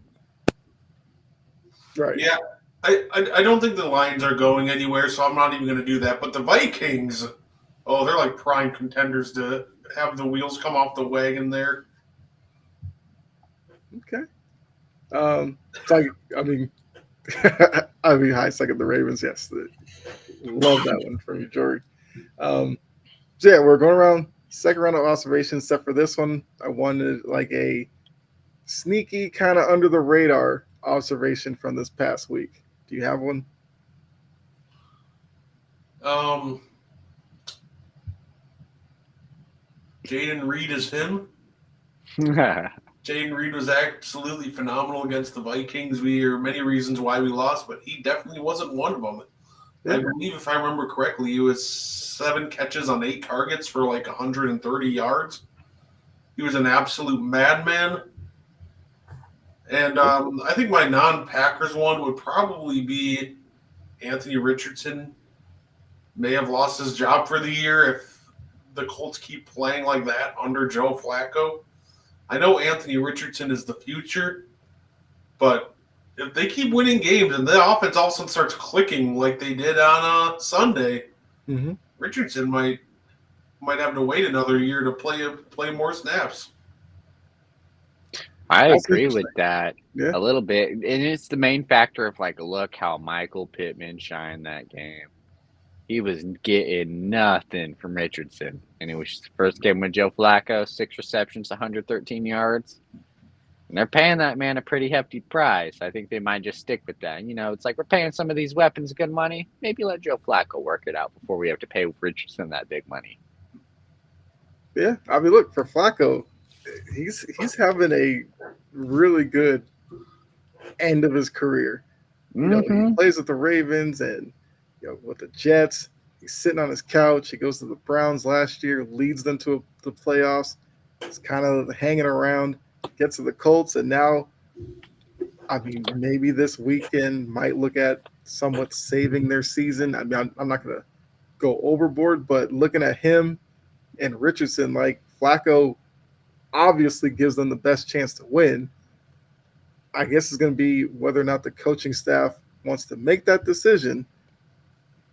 A: Right.
B: Yeah. I don't think the Lions are going anywhere, so I'm not even going to do that. But the Vikings, they're like prime contenders to have the wheels come off the wagon there.
A: Okay. So I mean, high second the Ravens. Yes, love that one from you, Jory. So yeah, we're going around second round of observations. Except for this one, I wanted like a sneaky kind of under the radar observation from this past week. Do you have one?
B: Jaden Reed is him. Jaden Reed was absolutely phenomenal against the Vikings. There are many reasons why we lost, but he definitely wasn't one of them. Yeah. I believe, if I remember correctly, he was 7 catches on 8 targets for like 130 yards. He was an absolute madman. And I think my non-Packers one would probably be Anthony Richardson. May have lost his job for the year if the Colts keep playing like that under Joe Flacco. I know Anthony Richardson is the future, but if they keep winning games and the offense all of a sudden starts clicking like they did on Sunday, Richardson might have to wait another year to play more snaps.
C: I agree with that
A: a
C: little bit. And it's the main factor of, like, look how Michael Pittman shined that game. He was getting nothing from Richardson. And it was the first game with Joe Flacco, 6 receptions, 113 yards. And they're paying that man a pretty hefty price. I think they might just stick with that. It's like we're paying some of these weapons good money. Maybe let Joe Flacco work it out before we have to pay Richardson that big money.
A: Yeah, I mean, look for Flacco, he's having a really good end of his career. He
C: Mm-hmm.
A: plays with the Ravens and with the Jets. He's sitting on his couch. He goes to the Browns last year, leads them to the playoffs. He's kind of hanging around, gets to the Colts, and now, I mean, maybe this weekend might look at somewhat saving their season. I mean, I'm not going to go overboard, but looking at him and Richardson, like Flacco obviously gives them the best chance to win. I guess it's going to be whether or not the coaching staff wants to make that decision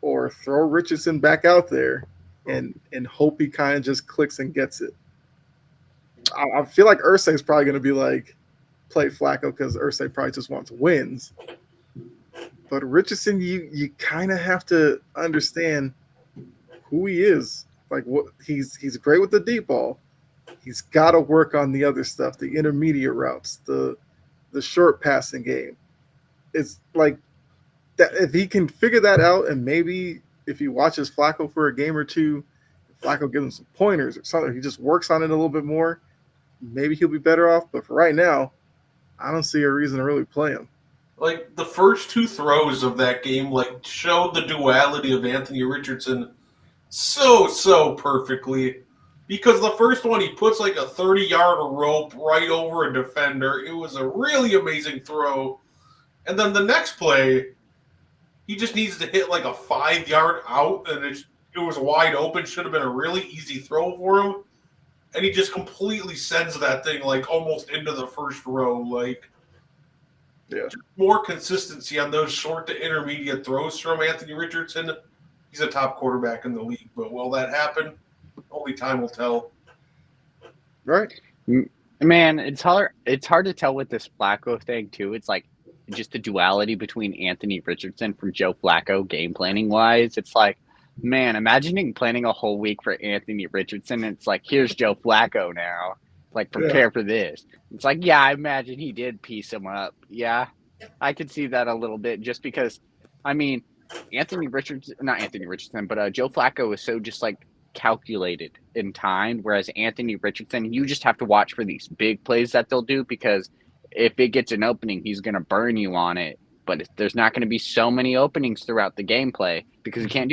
A: or throw Richardson back out there and hope he kind of just clicks and gets it. I feel like Ursay's probably going to be like play Flacco because Ursay probably just wants wins. But Richardson, you kind of have to understand who he is. Like what he's great with the deep ball. He's got to work on the other stuff, the intermediate routes, the short passing game. It's like that if he can figure that out, and maybe if he watches Flacco for a game or two, Flacco gives him some pointers or something, he just works on it a little bit more. Maybe he'll be better off. But for right now, I don't see a reason to really play him.
B: Like the first two throws of that game, like showed the duality of Anthony Richardson so perfectly. Because the first one he puts like a 30-yard rope right over a defender. It was a really amazing throw. And then the next play, he just needs to hit like a 5-yard out, and it was wide open. Should have been a really easy throw for him, and he just completely sends that thing like almost into the first row. Like,
A: Yeah,
B: more consistency on those short to intermediate throws from Anthony Richardson. He's a top quarterback in the league, but will that happen? Only time will tell.
A: right.
C: Man, it's hard. It's hard to tell with this Flacco thing too. It's like just the duality between Anthony Richardson from Joe Flacco game planning wise. It's like, man, imagining planning a whole week for Anthony Richardson. It's like, here's Joe Flacco now. Like,
A: Yeah,
C: prepare for this. It's like, yeah, I imagine he did piece him up. Yeah, I could see that a little bit just because, I mean, Anthony Richardson, not Anthony Richardson, but Joe Flacco is so just like calculated in time, whereas Anthony Richardson, you just have to watch for these big plays that they'll do because if it gets an opening, he's going to burn you on it. But there's not going to be so many openings throughout the gameplay because he can't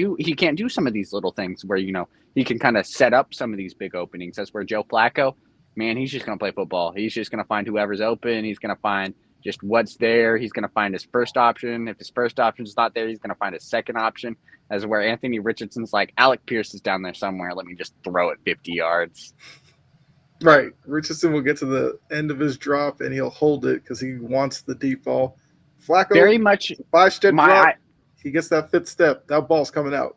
C: do some of these little things where he can kind of set up some of these big openings. That's where Joe Flacco, man, he's just going to play football. He's just going to find whoever's open. He's going to find just what's there. He's going to find his first option. If his first option's not there, he's going to find his second option. As where Anthony Richardson's like, Alec Pierce is down there somewhere. Let me just throw it 50 yards.
A: right. Richardson will get to the end of his drop and he'll hold it because he wants the deep ball. Flacco,
C: Very much
A: 5-step drop.
C: my
A: He gets that fifth step. That ball's coming out.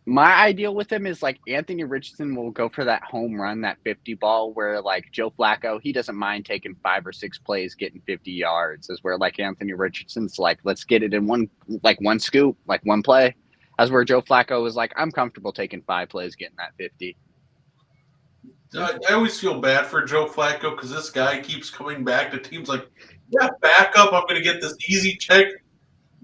C: my ideal with him is like Anthony Richardson will go for that home run, that 50 ball, where like Joe Flacco, he doesn't mind taking 5 or 6 plays, getting 50 yards. Is where like Anthony Richardson's like, let's get it in one scoop, like one play. As where Joe Flacco was like, I'm comfortable taking 5 plays, getting that 50.
B: I always feel bad for Joe Flacco because this guy keeps coming back to teams like, yeah, back up. I'm going to get this easy check.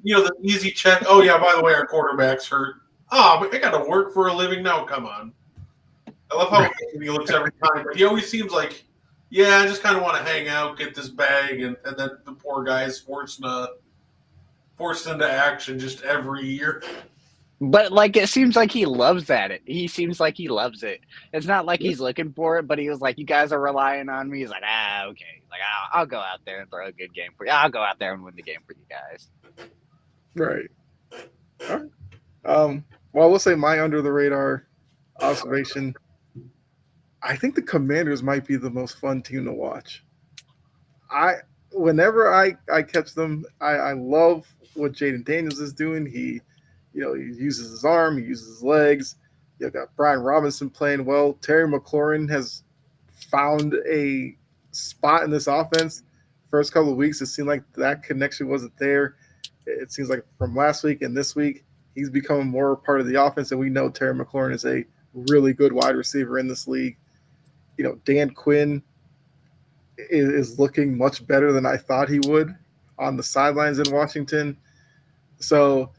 B: The easy check. Oh, yeah, by the way, our quarterback's hurt. Oh, but I got to work for a living now. Come on. I love how he looks every time. But he always seems like, yeah, I just kind of want to hang out, get this bag, and then the poor guy is forced into action just every year.
C: But like it seems like he loves that. He seems like he loves it. It's not like
A: Yeah.
C: he's looking for it, but he was like, "You guys are relying on me." He's like, okay. Like I'll go out there and throw a good game for you. I'll go out there and win the game for you guys."
A: Right. All right. Well, I will say my under the radar observation. I think the Commanders might be the most fun team to watch. I whenever I catch them, I love what Jaden Daniels is doing. He uses his arm, he uses his legs. You got Brian Robinson playing well. Terry McLaurin has found a spot in this offense. First couple of weeks, it seemed like that connection wasn't there. It seems like from last week and this week, he's becoming more part of the offense, and we know Terry McLaurin is a really good wide receiver in this league. Dan Quinn, is looking much better than I thought he would on the sidelines in Washington. So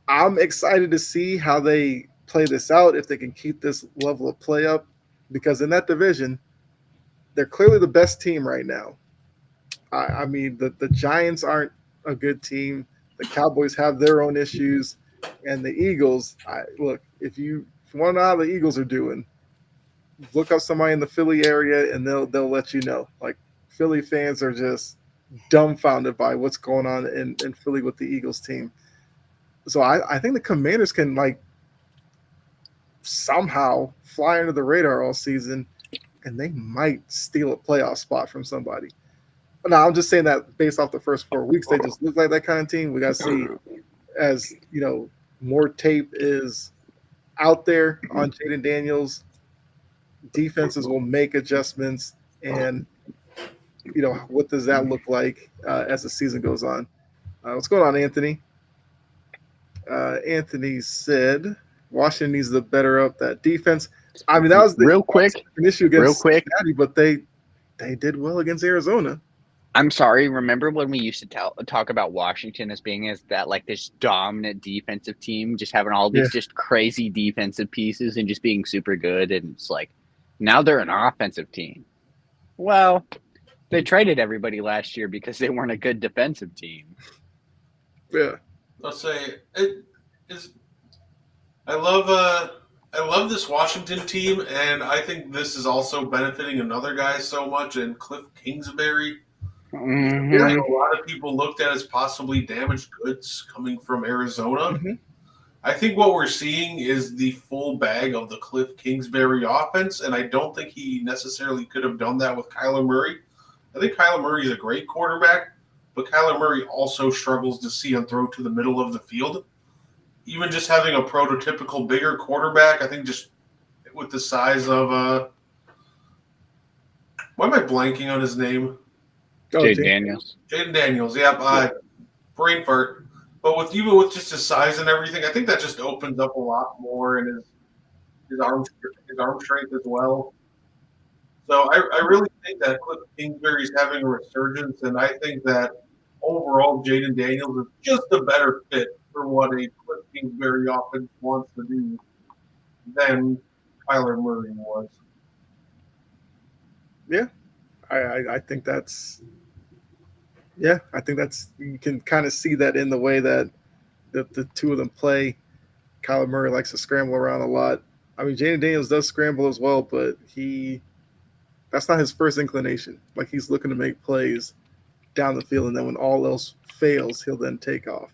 A: I'm excited to see how they play this out, if they can keep this level of play up, because in that division, they're clearly the best team right now. I mean, the Giants aren't a good team. The Cowboys have their own issues, and the Eagles. Look, if you want to know how the Eagles are doing, look up somebody in the Philly area, and they'll let you know. Like, Philly fans are just dumbfounded by what's going on in Philly with the Eagles team. So I think the Commanders can like somehow fly under the radar all season, and they might steal a playoff spot from somebody. No, I'm just saying that based off the first 4 weeks, they just look like that kind of team. We got to see, as more tape is out there on Jaden Daniels. Defenses will make adjustments, and what does that look like as the season goes on? What's going on, Anthony? Anthony said Washington needs to better up that defense. I mean, that was an issue
C: real
A: against
C: quick.
A: Cincinnati, but they did well against Arizona.
C: I'm sorry. Remember when we used to talk about Washington as being as that like this dominant defensive team, just having all these just crazy defensive pieces and just being super good, and it's like now they're an offensive team. Well, they traded everybody last year because they weren't a good defensive team.
A: Yeah,
B: I'll say it is. I love this Washington team, and I think this is also benefiting another guy so much in Cliff Kingsbury.
C: Mm-hmm.
B: A lot of people looked at as possibly damaged goods coming from Arizona.
A: Mm-hmm.
B: I think what we're seeing is the full bag of the Cliff Kingsbury offense, and I don't think he necessarily could have done that with Kyler Murray. I think Kyler Murray is a great quarterback, but Kyler Murray also struggles to see and throw to the middle of the field. Even just having a prototypical bigger quarterback, I think just with the size of why am I blanking on his name?
C: Jaden Daniels.
B: Jaden Daniels, yeah. Brain fart. But with just his size and everything, I think that just opens up a lot more in his arm strength as well. So I really think that Cliff Kingsbury is having a resurgence, and I think that overall Jaden Daniels is just a better fit for what a Cliff Kingsbury offense wants to do than Kyler Murray was.
A: Yeah, I think that's you can kind of see that in the way that the two of them play. Kyler Murray likes to scramble around a lot. I mean, Jaden Daniels does scramble as well, but that's not his first inclination. Like, he's looking to make plays down the field, and then when all else fails, he'll then take off.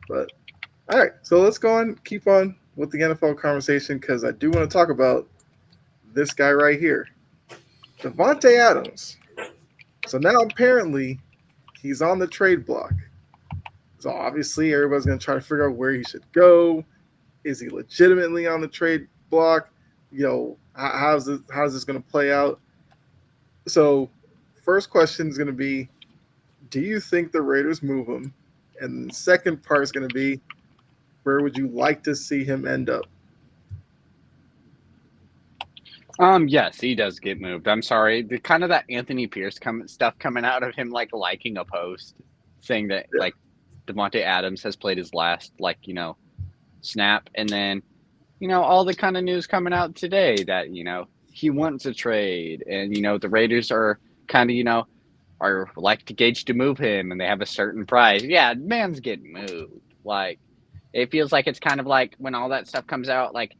A: But all right, so let's go on, keep on with the NFL conversation, because I do want to talk about this guy right here, Davante Adams. So now apparently he's on the trade block. So obviously everybody's going to try to figure out where he should go. Is he legitimately on the trade block? How's this going to play out? So first question is going to be, do you think the Raiders move him? And the second part is going to be, where would you like to see him end up?
C: Yes, he does get moved. I'm sorry. The kind of that Anthony Pierce stuff coming out of him, like liking a post saying that like Davante Adams has played his last snap, and then all the kind of news coming out today that he wants a trade, and the Raiders are kind of are like engaged to move him, and they have a certain price. Yeah, man's getting moved. Like, it feels like it's kind of like when all that stuff comes out, like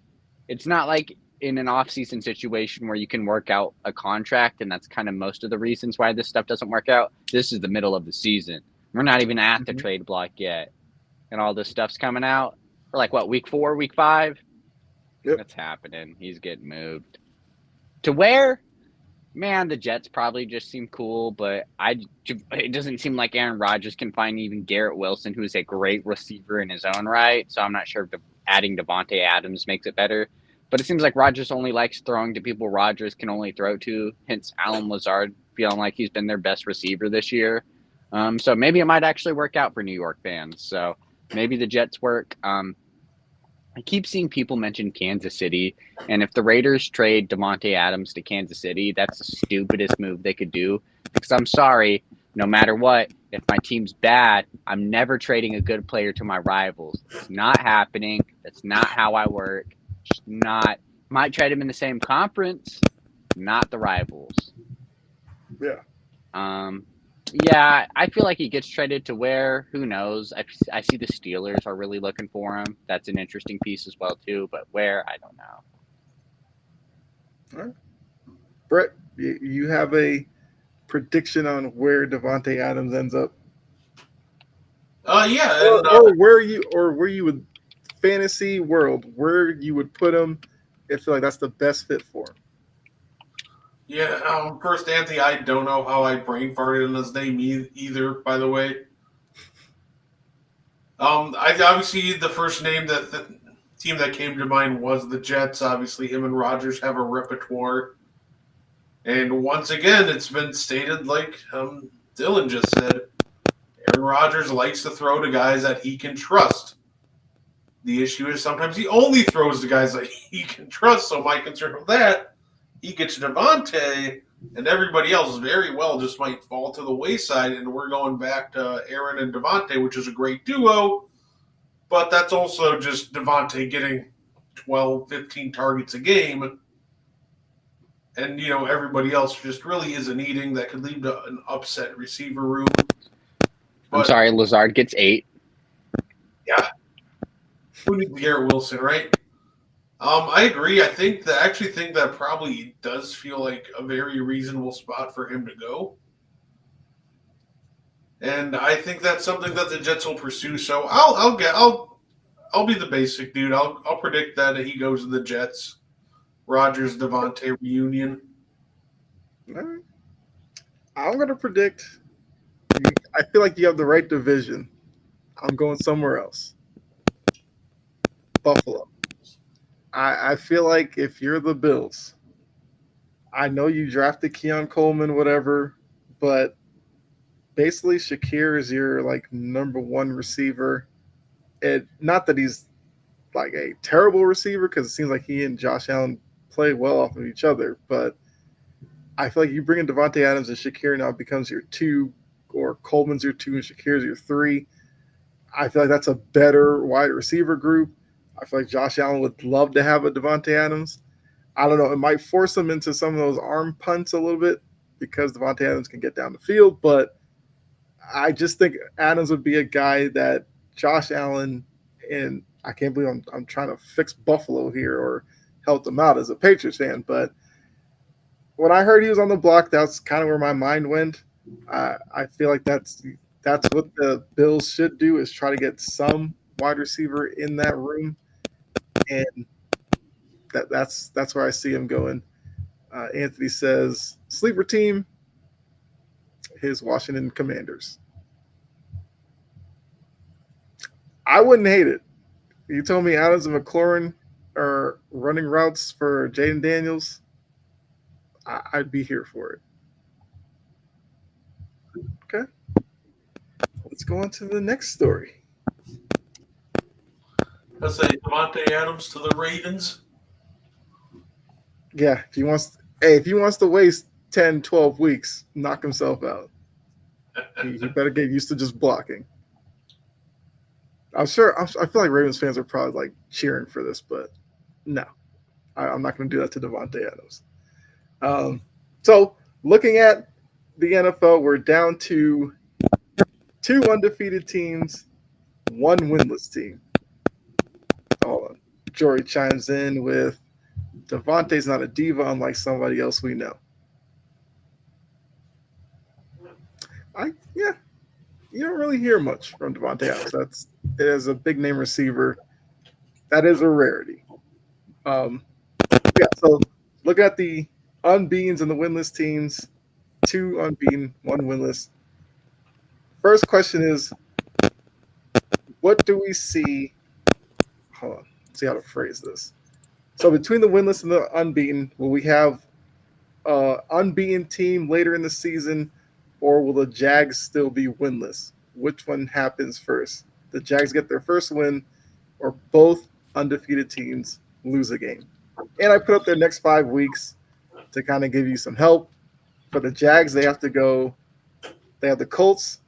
C: it's not like in an off-season situation where you can work out a contract, and that's kind of most of the reasons why this stuff doesn't work out. This is the middle of the season. We're not even at the trade block yet, and all this stuff's coming out. We're like, what, week 4, week 5?
A: Yep.
C: That's happening. He's getting moved. To where? Man, the Jets probably just seem cool, but it doesn't seem like Aaron Rodgers can find even Garrett Wilson, who is a great receiver in his own right. So I'm not sure if adding Davante Adams makes it better. But it seems like Rodgers only likes throwing to people Rodgers can only throw to, hence Allen Lazard feeling like he's been their best receiver this year. So maybe it might actually work out for New York fans. So maybe the Jets work. And I keep seeing people mention Kansas City, and if the Raiders trade Devontae Adams to Kansas City, that's the stupidest move they could do. Because I'm sorry, no matter what, if my team's bad, I'm never trading a good player to my rivals. It's not happening. That's not how I work. Just not. Might trade him in the same conference, not the rivals.
A: Yeah.
C: Um, yeah, I feel like he gets traded to where, who knows? I see the Steelers are really looking for him. That's an interesting piece as well too, but where, I don't know.
A: All right. Brett, you have a prediction on where Devonte Adams ends up,
B: Yeah, and
A: or where you would fantasy world where you would put him if like that's the best fit for him.
B: yeah. First, Anthony, I don't know how I brain farted in his name either. By the way, I obviously the first name that the team that came to mind was the Jets. Obviously, him and Rodgers have a repertoire, and once again, it's been stated like Dylan just said. Aaron Rodgers likes to throw to guys that he can trust. The issue is sometimes he only throws to guys that he can trust. So my concern with that, he gets Devontae, and everybody else very well just might fall to the wayside, and we're going back to Aaron and Devontae, which is a great duo. But that's also just Devontae getting 12, 15 targets a game. And, everybody else just really isn't eating. That could lead to an upset receiver room.
C: I'm
B: But,
C: sorry, Lazard gets 8.
B: yeah, who needs Garrett Wilson, right? I agree. I actually think that probably does feel like a very reasonable spot for him to go. And I think that's something that the Jets will pursue. So I'll be the basic dude. I'll predict that he goes to the Jets. Rodgers Devontae reunion.
A: All right. I'm gonna predict. I feel like you have the right division. I'm going somewhere else. Buffalo. I feel like if you're the Bills, I know you drafted Keon Coleman, whatever, but basically Shakir is your like number one receiver. And not that he's like a terrible receiver because it seems like he and Josh Allen play well off of each other, but I feel like you bring in Devontae Adams and Shakir now becomes your two, or Coleman's your two and Shakir's your three. I feel like that's a better wide receiver group. I feel like Josh Allen would love to have a Devontae Adams. I don't know. It might force him into some of those arm punts a little bit because Devontae Adams can get down the field, but I just think Adams would be a guy that Josh Allen, and I can't believe I'm trying to fix Buffalo here or help them out as a Patriots fan, but when I heard he was on the block, that's kind of where my mind went. I feel like that's what the Bills should do is try to get some wide receiver in that room, and that's where I see him going. Anthony says sleeper team, his Washington Commanders. I wouldn't hate it. You told me Adams and McLaurin are running routes for Jaden Daniels. I'd be here for it. Okay, let's go on to the next story.
B: Let's say Devontae Adams to the Ravens.
A: Yeah, if he wants to waste 10, 12 weeks, knock himself out. He better get used to just blocking. I feel like Ravens fans are probably like cheering for this, but no, I'm not going to do that to Devontae Adams. So looking at the NFL, we're down to 2 undefeated teams, 1 winless team. Hold on. Jory chimes in with Devontae's not a diva unlike somebody else we know. Yeah, you don't really hear much from Devontae Adams. It is a big name receiver. That is a rarity. Yeah, so look at the unbeatens and the winless teams. 2 unbeaten, 1 winless. First question is, what do we see? Hold on, let's see how to phrase this. So between the winless and the unbeaten, will we have unbeaten team later in the season, or will the Jags still be winless? Which one happens first? The Jags get their first win, or both undefeated teams lose a game. And I put up their next 5 weeks to kind of give you some help. For the Jags, they have to go. They have the Colts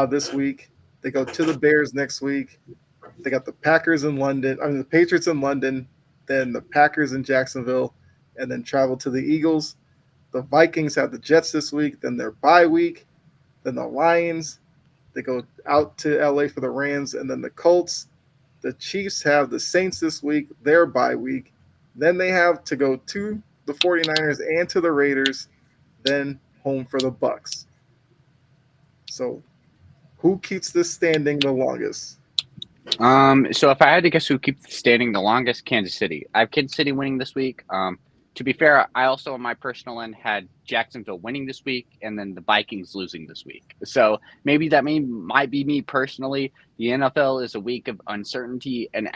A: this week. They go to the Bears next week. They got the Packers in London. I mean, the Patriots in London, then the Packers in Jacksonville, and then travel to the Eagles. The Vikings have the Jets this week, then their bye week, then the Lions. They go out to LA for the Rams, and then the Colts. The Chiefs have the Saints this week, their bye week. Then they have to go to the 49ers and to the Raiders, then home for the Bucks. So who keeps this standing the longest?
C: So if I had to guess who keeps standing the longest, Kansas City. I have Kansas City winning this week. To be fair, I also on my personal end had Jacksonville winning this week, and then the Vikings losing this week. So maybe that might be me personally. The NFL is a week of uncertainty, and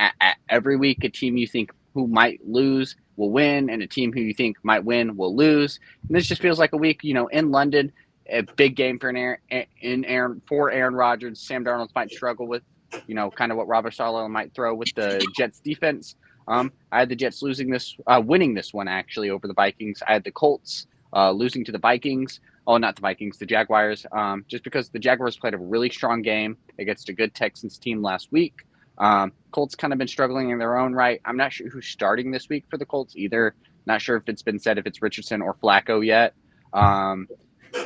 C: every week a team you think who might lose will win, and a team who you think might win will lose. And this just feels like a week, in London, a big game for Aaron Rodgers. Sam Darnold might struggle with kind of what Robert Saleh might throw with the Jets defense. I had the Jets winning this one actually over the Vikings. I had the Colts losing to the Vikings. Oh, not the Vikings, the Jaguars. Just because the Jaguars played a really strong game against a good Texans team last week. Colts kind of been struggling in their own right. I'm not sure who's starting this week for the Colts either. Not sure if it's been said if it's Richardson or Flacco yet. And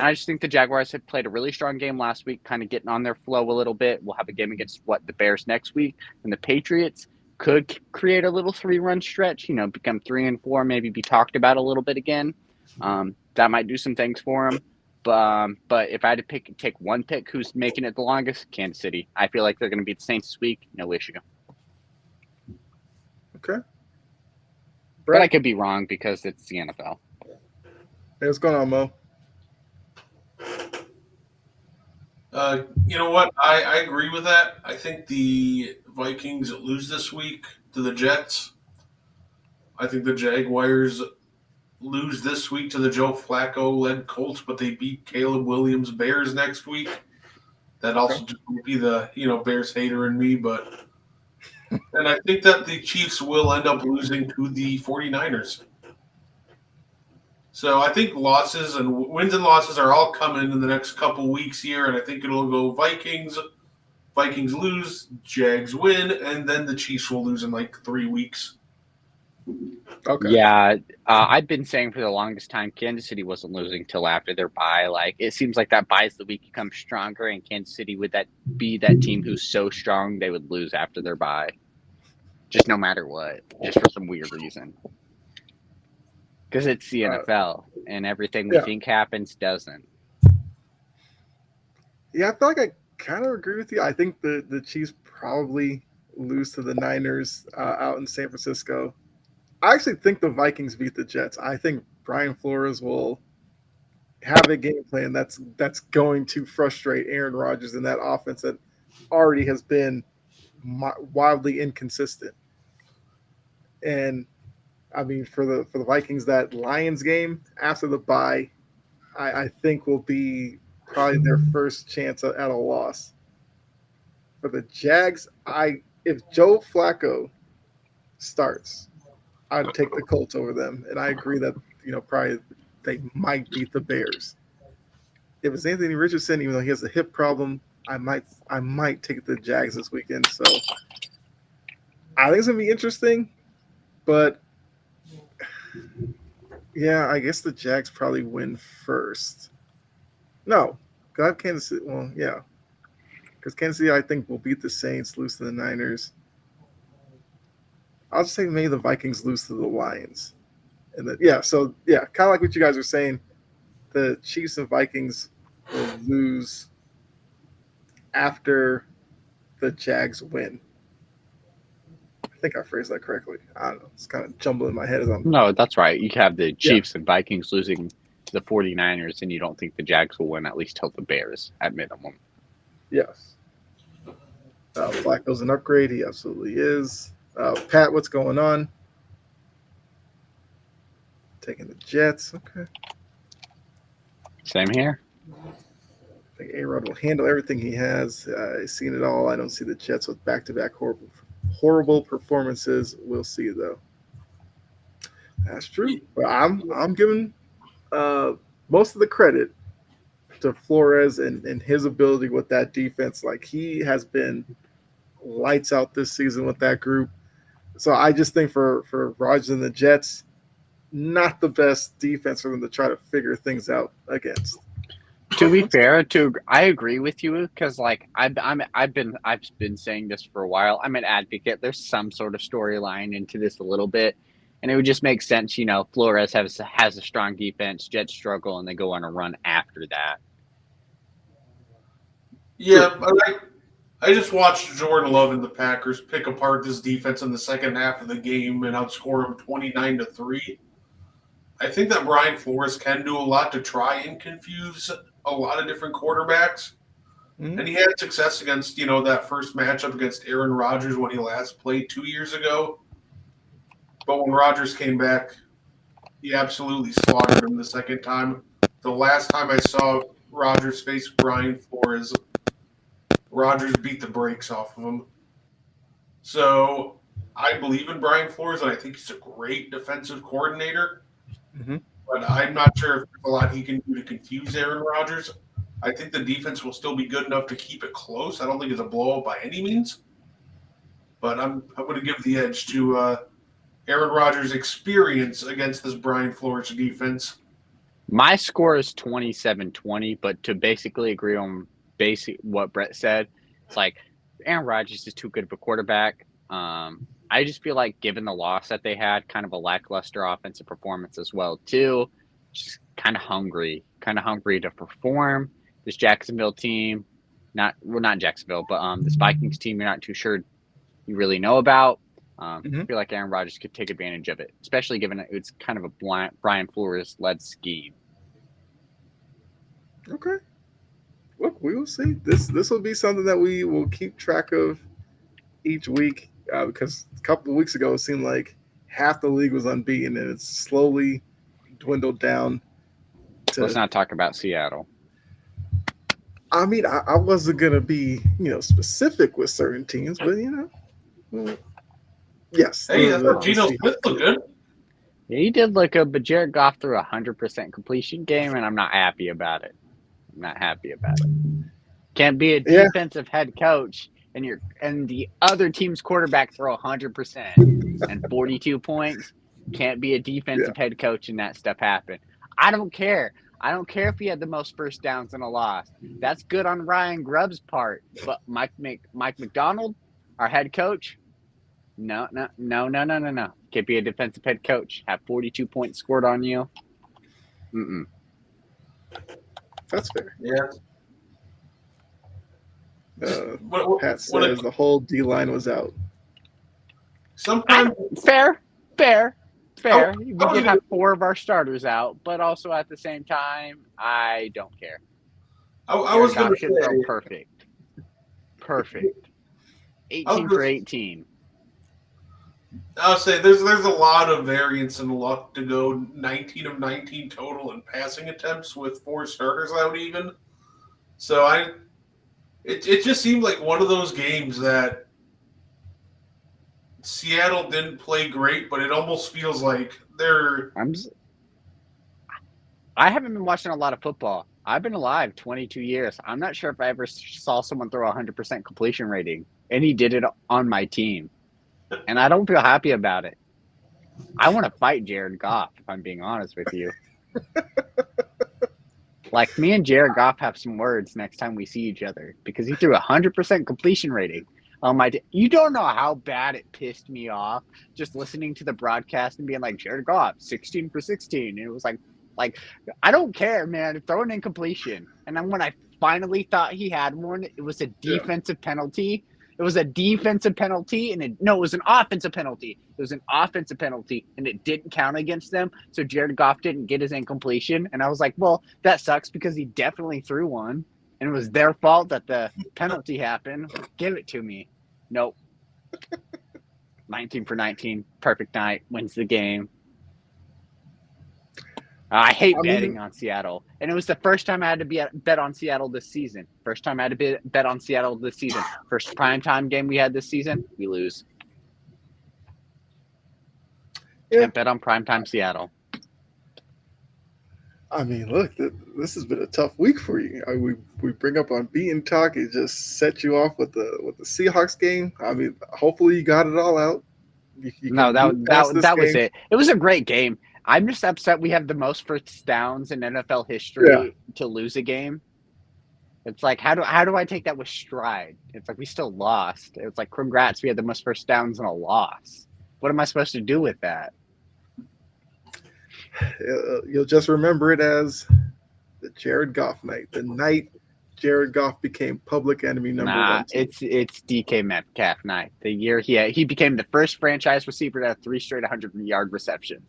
C: I just think the Jaguars had played a really strong game last week, kind of getting on their flow a little bit. We'll have a game against the Bears next week, and the Patriots could create a little 3-run stretch. Become 3-4, maybe be talked about a little bit again. That might do some things for them. But if I had to take one pick, who's making it the longest? Kansas City. I feel like they're going to beat the Saints this week. No issue.
A: Okay.
C: But I could be wrong because it's the NFL.
A: Hey, what's going on, Mo?
B: You know what? I agree with that. I think the Vikings lose this week to the Jets. I think the Jaguars lose this week to the Joe Flacco led Colts, but they beat Caleb Williams Bears next week. That also just would be the Bears hater in me, but and I think that the Chiefs will end up losing to the 49ers. So I think losses and wins and losses are all coming in the next couple weeks here, and I think it'll go Vikings lose, Jags win, and then the Chiefs will lose in like 3 weeks.
C: Okay. Yeah, I've been saying for the longest time Kansas City wasn't losing till after their bye. Like it seems like that bye is the week you come stronger, and Kansas City would be that team who's so strong they would lose after their bye, just no matter what, just for some weird reason. Because it's the NFL, and everything we think happens doesn't.
A: Yeah, I feel like I kind of agree with you. I think the Chiefs probably lose to the Niners out in San Francisco. I actually think the Vikings beat the Jets. I think Brian Flores will have a game plan that's going to frustrate Aaron Rodgers in that offense that already has been wildly inconsistent. And I mean, for the Vikings, that Lions game after the bye, I think will be probably their first chance at a loss. For the Jags, if Joe Flacco starts, I'd take the Colts over them, and I agree that probably they might beat the Bears. If it's Anthony Richardson, even though he has a hip problem, I might take the Jags this weekend. So I think it's gonna be interesting, but yeah, I guess the Jags probably win first. No, because I have Kansas City. Well, yeah, because Kansas City I think will beat the Saints, lose to the Niners. I'll just say maybe the Vikings lose to the Lions, and then kind of like what you guys are saying, the Chiefs and Vikings will lose after the Jags win. I think I phrased that correctly. I don't know. It's kind of jumbling in my head as I'm.
C: No, that's right. You have the Chiefs and Vikings losing to the 49ers, and you don't think the Jags will win at least till the Bears at minimum.
A: Yes. Flacco's an upgrade. He absolutely is. Pat, what's going on? Taking the Jets. Okay.
C: Same here.
A: I think A-Rod will handle everything he has. He's seen it all. I don't see the Jets with back-to-back horrible performances we'll see though. That's true. But I'm giving uh, most of the credit to Flores and his ability with that defense. Like he has been lights out this season with that group. So I just think for Rodgers and the Jets, not the best defense for them to try to figure things out against.
C: To be fair, I agree with you because like I've been saying this for a while. I'm an advocate. There's some sort of storyline into this a little bit, and it would just make sense. Flores has a strong defense. Jets struggle, and they go on a run after that.
B: Yeah, I just watched Jordan Love and the Packers pick apart this defense in the second half of the game and outscore them 29-3. I think that Brian Flores can do a lot to try and confuse a lot of different quarterbacks.
A: Mm-hmm.
B: And he had success against, that first matchup against Aaron Rodgers when he last played 2 years ago. But when Rodgers came back, he absolutely slaughtered him the second time. The last time I saw Rodgers face Brian Flores, Rodgers beat the brakes off of him. So I believe in Brian Flores, and I think he's a great defensive coordinator.
A: Mm-hmm.
B: But I'm not sure if there's a lot he can do to confuse Aaron Rodgers. I think the defense will still be good enough to keep it close. I don't think it's a blowout by any means. But I'm going to give the edge to Aaron Rodgers' experience against this Brian Flores defense.
C: My score is 27-20, but to basically agree on what Brett said, it's like Aaron Rodgers is too good of a quarterback. I just feel like given the loss that they had, kind of a lackluster offensive performance as well, too, just kind of hungry to perform. This Jacksonville team, not Jacksonville, but this Vikings team, you're not too sure you really know about. I feel like Aaron Rodgers could take advantage of it, especially given it's kind of a Brian Flores-led scheme.
A: Okay. Look, we will see. This will be something that we will keep track of each week because a couple of weeks ago it seemed like half the league was unbeaten and it's slowly dwindled down.
C: Let's not talk about Seattle.
A: I mean, I wasn't gonna be specific with certain teams, but yes.
B: Hey, I thought Geno Smith looked good.
C: Yeah, he did look good, but Jared Goff threw 100% completion game, and I'm not happy about it. Can't be a defensive head coach and the other team's quarterback throw 100% and 42 points. Can't be a defensive head coach and that stuff happen. I don't care. I don't care if he had the most first downs in a loss. That's good on Ryan Grubb's part. But Mike McDonald, our head coach, no. Can't be a defensive head coach. Have 42 points scored on you. Mm-mm.
A: That's fair.
B: Yeah.
A: Pat says the whole D line was out.
B: Sometimes
C: fair. We did have 4 of our starters out, but also at the same time, I don't care.
B: I was going to say
C: perfect. 18 for 18.
B: I'll say there's a lot of variance in luck to go 19 of 19 total in passing attempts with 4 starters out even. So it just seemed like one of those games that Seattle didn't play great, but it almost feels like
C: I haven't been watching a lot of football. I've been alive 22 years. I'm not sure if I ever saw someone throw 100% completion rating, and he did it on my team. And I don't feel happy about it. I want to fight Jared Goff, if I'm being honest with you. Like, me and Jared Goff have some words next time we see each other because he threw 100% completion rating on my You don't know how bad it pissed me off just listening to the broadcast and being like, Jared Goff, 16 for 16. And it was like, I don't care, man. Throw an incompletion. And then when I finally thought he had one, it was a defensive penalty. It was a defensive penalty, and it was an offensive penalty. It was an offensive penalty, and it didn't count against them. So Jared Goff didn't get his incompletion. And I was like, well, that sucks because he definitely threw one. And it was their fault that the penalty happened. Give it to me. Nope. 19 for 19. Perfect night. Wins the game. I hate betting on Seattle. And it was the first time I had to bet on Seattle this season. First time I had to bet on Seattle this season. First primetime game we had this season, we lose.
A: Yeah.
C: Can't bet on primetime Seattle.
A: I mean, look, this has been a tough week for you. We bring up on beaten talk. It just set you off with the Seahawks game. I mean, hopefully you got it all out. You
C: No,
A: can move past this
C: that was
A: game.
C: it. It was a great game. I'm just upset we have the most first downs in NFL
A: Yeah,
C: history to lose a game. It's like how do I take that with stride? It's like we still lost. It's like congrats, we had the most first downs in a loss. What am I supposed to do with that?
A: you'll just remember it as the Jared Goff night, the night Jared Goff became public enemy number
C: Nah,
A: one to you.
C: it's DK Metcalf night. The year he became the first franchise receiver to have 3 straight 100-yard receptions.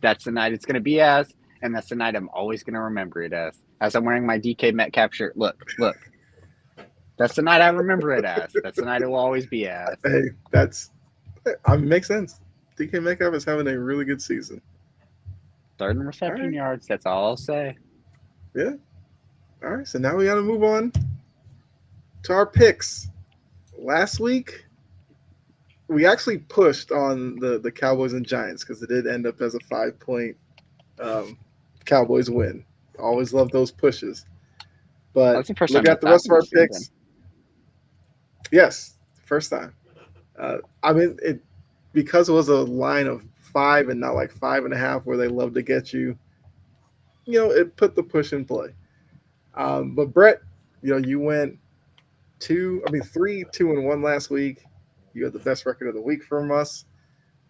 C: That's the night it's going to be as, and that's the night I'm always going to remember it as. As I'm wearing my DK Metcalf shirt, look. That's the night I remember it as. That's the night it will always be as.
A: Hey, that's I mean, makes sense. DK Metcalf is having a really good season.
C: Third in
A: All
C: reception
A: right,
C: yards. That's all I'll say.
A: yeah. All right, so now we got to move on to our picks. Last week, we actually pushed on the Cowboys and Giants because it did end up as a 5 point um, Cowboys win. Always love those pushes.
C: That's
A: But
C: the first time
A: look
C: the
A: at the rest of our
C: Falcons did them.
A: picks. Yes, first time. I mean, it because it was a line of 5 and not like 5.5 where they love to get you. It put the push in play. But Brett, you went 3, 2-1 last week. You had the best record of the week from us.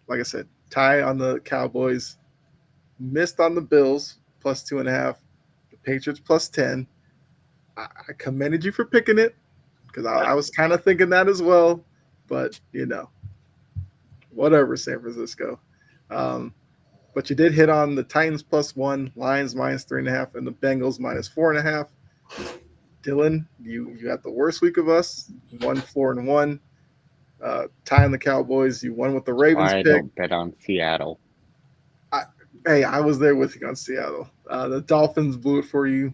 A: Like I said, tie on the Cowboys, missed on the Bills +2.5, the Patriots +10. I commended you for picking it because I was kind of thinking that as well, but whatever, San Francisco. Um, but you did hit on the Titans +1, Lions -3.5, and the Bengals -4.5. Dylan, you had the worst week of us. 1-4-1. Tying the Cowboys, you won with the
C: That's
A: Ravens
C: why I
A: pick.
C: don't bet on Seattle.
A: Hey, I was there with you on Seattle. The Dolphins blew it for you.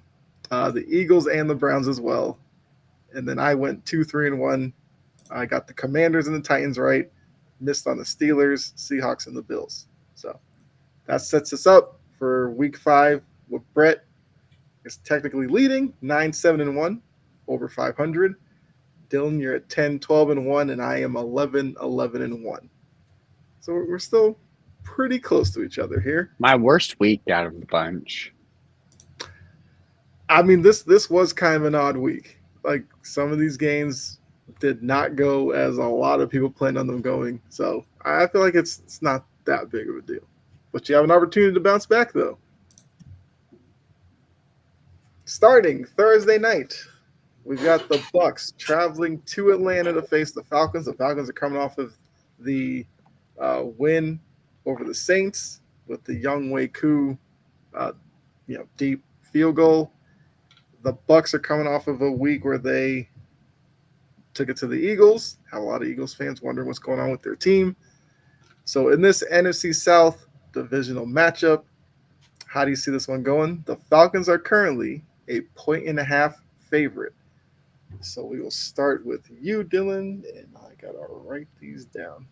A: The Eagles and the Browns as well. And then I went 2-3-1. I got the Commanders and the Titans right. Missed on the Steelers, Seahawks, and the Bills. So that sets us up for week 5 with Brett is technically leading 9-7-1 over 500. Dylan, you're at 10-12-1, and I am 11-11-1. So we're still pretty close to each other here.
C: My worst week out of the bunch.
A: I mean, this was kind of an odd week. Like some of these games did not go as a lot of people planned on them going. So I feel like it's not that big of a deal. But you have an opportunity to bounce back though. Starting Thursday night, we've got the Bucks traveling to Atlanta to face the Falcons. The Falcons are coming off of the win over the Saints with the Young Wei Koo, deep field goal. The Bucks are coming off of a week where they took it to the Eagles. Have a lot of Eagles fans wondering what's going on with their team. So in this NFC South divisional matchup, how do you see this one going? The Falcons are currently a 1.5 favorite. So we will start with you, Dylan, and I gotta write these down.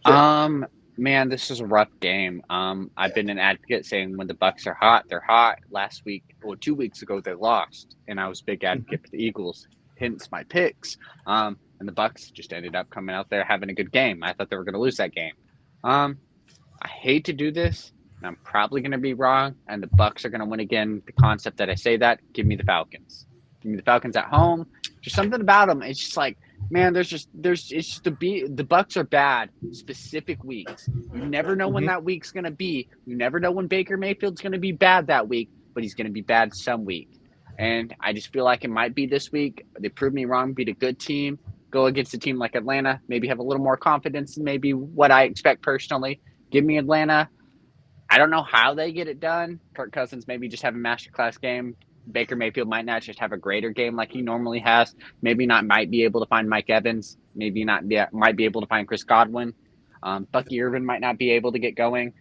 C: Yeah. Man, this is a rough game. I've been an advocate saying when the Bucks are hot, they're hot. Last week or 2 weeks ago, they lost, and I was a big advocate for the Eagles. Hence my picks. And the Bucks just ended up coming out there having a good game. I thought they were going to lose that game. I hate to do this, and I'm probably going to be wrong, and the Bucks are going to win again. The concept that I say that, give me the Falcons. Give me the Falcons at home. Just something about them. It's just like, man, it's just the Bucks are bad specific weeks. You never know when that week's gonna be. You never know when Baker Mayfield's gonna be bad that week, but he's gonna be bad some week. And I just feel like it might be this week. They proved me wrong. Beat a good team. Go against a team like Atlanta. Maybe have a little more confidence than maybe what I expect personally. Give me Atlanta. I don't know how they get it done. Kirk Cousins maybe just have a masterclass game. Baker Mayfield might not just have a greater game like he normally has. Maybe not might be able to find Mike Evans. Maybe not might be able to find Chris Godwin. Bucky Irvin might not be able to get going.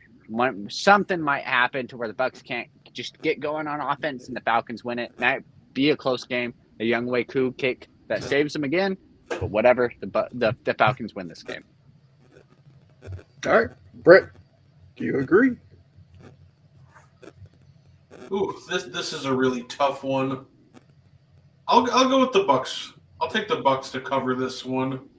C: Something might happen to where the Bucks can't just get going on offense and the Falcons win it. Might be a close game. A Young Wei Koo kick that saves them again. But whatever, the Falcons win this game.
A: All right, Brett, do you agree?
B: Ooh, this is a really tough one. I'll go with the Bucks. I'll take the Bucks to cover this one.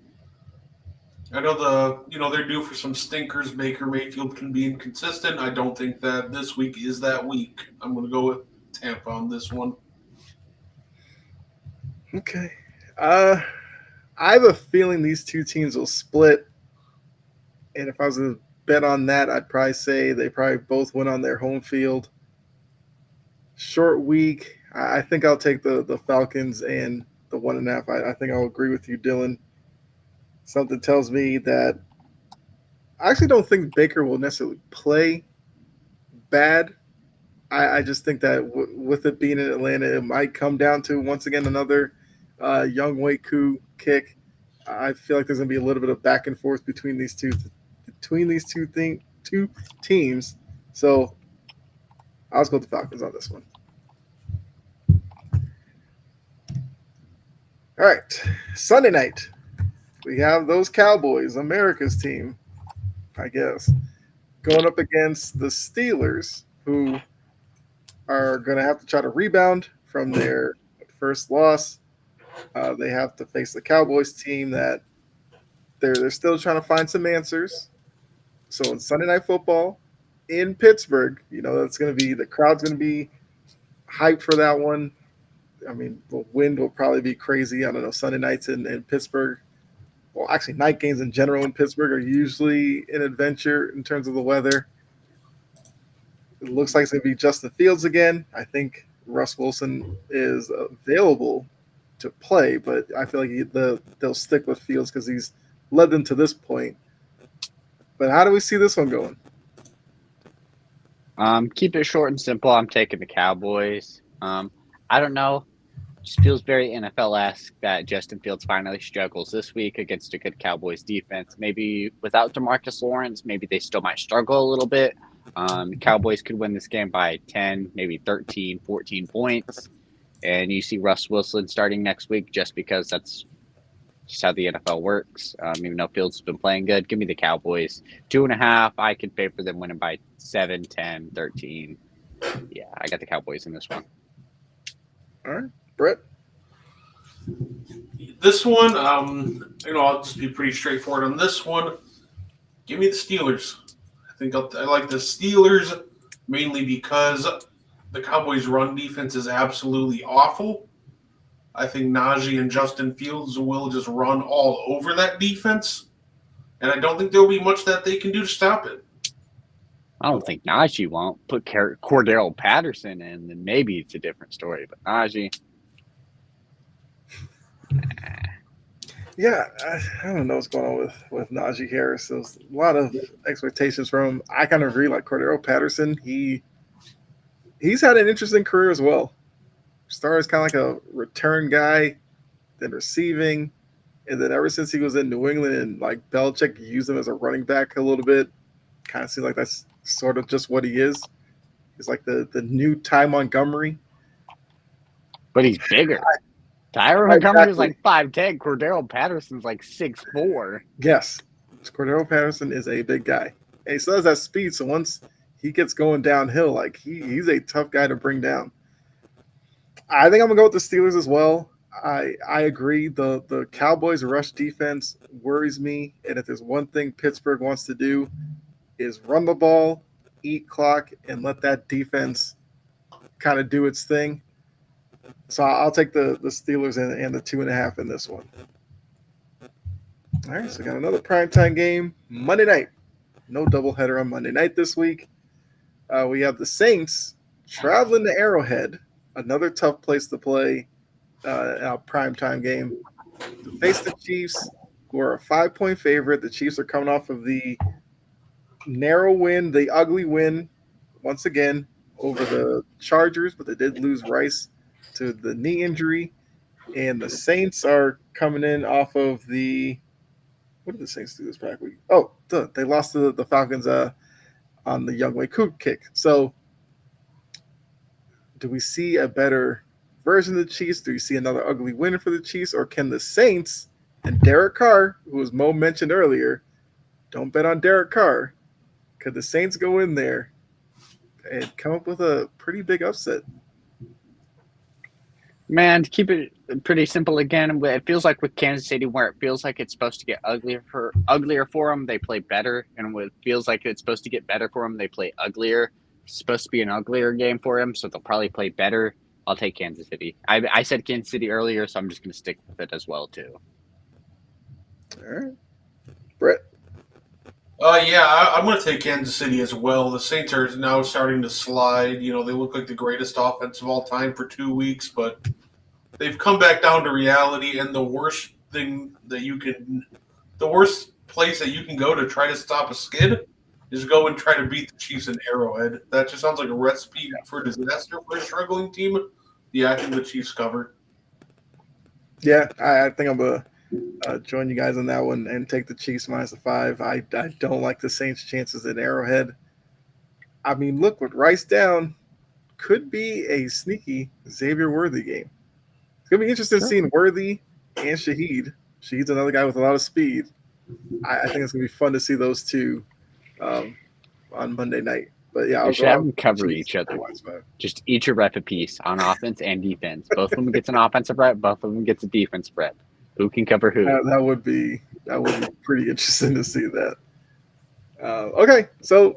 B: I know they're due for some stinkers. Baker Mayfield can be inconsistent. I don't think that this week is that week. I'm going to go with Tampa on this one.
A: Okay. Uh, I have a feeling these two teams will split, and if I was to bet on that, I'd probably say they probably both win on their home field. Short week. I think I'll take the Falcons and the 1.5. I think I'll agree with you, Dylan. Something tells me that I actually don't think Baker will necessarily play bad. I just think that with it being in Atlanta, it might come down to once again another young Wei Koo kick. I feel like there's going to be a little bit of back and forth between these two teams. So I'll just go with the Falcons on this one. All right, Sunday night we have those Cowboys, America's team, I guess, going up against the Steelers, who are going to have to try to rebound from their first loss. They have to face the Cowboys team that they're still trying to find some answers. So on Sunday Night Football in Pittsburgh, that's going to be the crowd's going to be hyped for that one. I mean, the wind will probably be crazy. I don't know. Sunday nights in Pittsburgh, well, actually, night games in general in Pittsburgh are usually an adventure in terms of the weather. It looks like it's going to be Justin Fields again. I think Russ Wilson is available to play, but I feel like they'll stick with Fields because he's led them to this point. But how do we see this one going?
C: Keep it short and simple. I'm taking the Cowboys. I don't know. Just feels very NFL-esque that Justin Fields finally struggles this week against a good Cowboys defense. Maybe without DeMarcus Lawrence, maybe they still might struggle a little bit. Cowboys could win this game by 10, maybe 13, 14 points. And you see Russ Wilson starting next week just because that's just how the NFL works. Even though Fields has been playing good, give me the Cowboys. 2.5, I could favor them winning by 7, 10, 13. Yeah, I got the Cowboys in this one.
A: All right, Brett.
B: This one, I'll just be pretty straightforward on this one. Give me the Steelers. I like the Steelers mainly because the Cowboys' run defense is absolutely awful. I think Najee and Justin Fields will just run all over that defense, and I don't think there'll be much that they can do to stop it.
C: I don't think Najee won't put Cordero Patterson in, then maybe it's a different story. But Najee,
A: Yeah, I don't know what's going on with Najee Harris. There's a lot of expectations from him. I kind of agree. Like Cordero Patterson, he's had an interesting career as well. Started as kind of like a return guy, then receiving, and then ever since he was in New England and like Belichick used him as a running back a little bit, kind of seems like that's sort of just what he is. He's like the new Ty Montgomery.
C: but he's bigger. Tyron Montgomery is like 5'10". Cordero Patterson's like 6'4".
A: Yes, Cordero Patterson is a big guy. And he still has that speed. So once he gets going downhill, like he's a tough guy to bring down. I think I'm gonna go with the Steelers as well. I agree. The Cowboys' rush defense worries me, and if there's one thing Pittsburgh wants to do is run the ball, eat clock, and let that defense kind of do its thing. So I'll take the Steelers and the 2.5 in this one. All right, so we got another primetime game Monday night. No doubleheader on Monday night this week. We have the Saints traveling to Arrowhead, another tough place to play a primetime game. To face the Chiefs, who are a 5-point favorite. The Chiefs are coming off of the narrow win, the ugly win, once again, over the Chargers, but they did lose Rice to the knee injury. And the Saints are coming in off of the – what did the Saints do this past week? Oh, they lost to the Falcons on the Youngway Kook kick. So do we see a better version of the Chiefs? Do we see another ugly win for the Chiefs? Or can the Saints and Derek Carr, who was Mo mentioned earlier, don't bet on Derek Carr. Could the Saints go in there and come up with a pretty big upset?
C: Man, to keep it pretty simple again, it feels like with Kansas City, where it feels like it's supposed to get uglier for them, they play better, and when it feels like it's supposed to get better for them, they play uglier. It's supposed to be an uglier game for them, so they'll probably play better. I'll take Kansas City. I said Kansas City earlier, so I'm just going to stick with it as well too.
A: All right, Brett.
B: Yeah, I'm going to take Kansas City as well. The Saints are now starting to slide. You know, they look like the greatest offense of all time for 2 weeks, but they've come back down to reality. And the worst place that you can go to try to stop a skid is go and try to beat the Chiefs in Arrowhead. That just sounds like a recipe for disaster for a struggling team. Yeah, I think the Chiefs cover.
A: Yeah, I think I'm going to join you guys on that one and take the Chiefs minus the 5. I don't like the Saints' chances at Arrowhead. I mean, look, with Rice down, could be a sneaky Xavier Worthy game. It's going to be interesting seeing Worthy and Shaheed. Shaheed's another guy with a lot of speed. I think it's going to be fun to see those two on Monday night. But yeah,
C: They
A: I'll
C: should
A: go
C: have
A: out
C: them
A: with
C: cover
A: Chiefs
C: each other.
A: otherwise, man.
C: Just each a rep apiece on offense and defense. Both of them gets an offensive rep. Both of them gets a defense rep. Who can cover who?
A: That would be pretty interesting to see that. Okay, so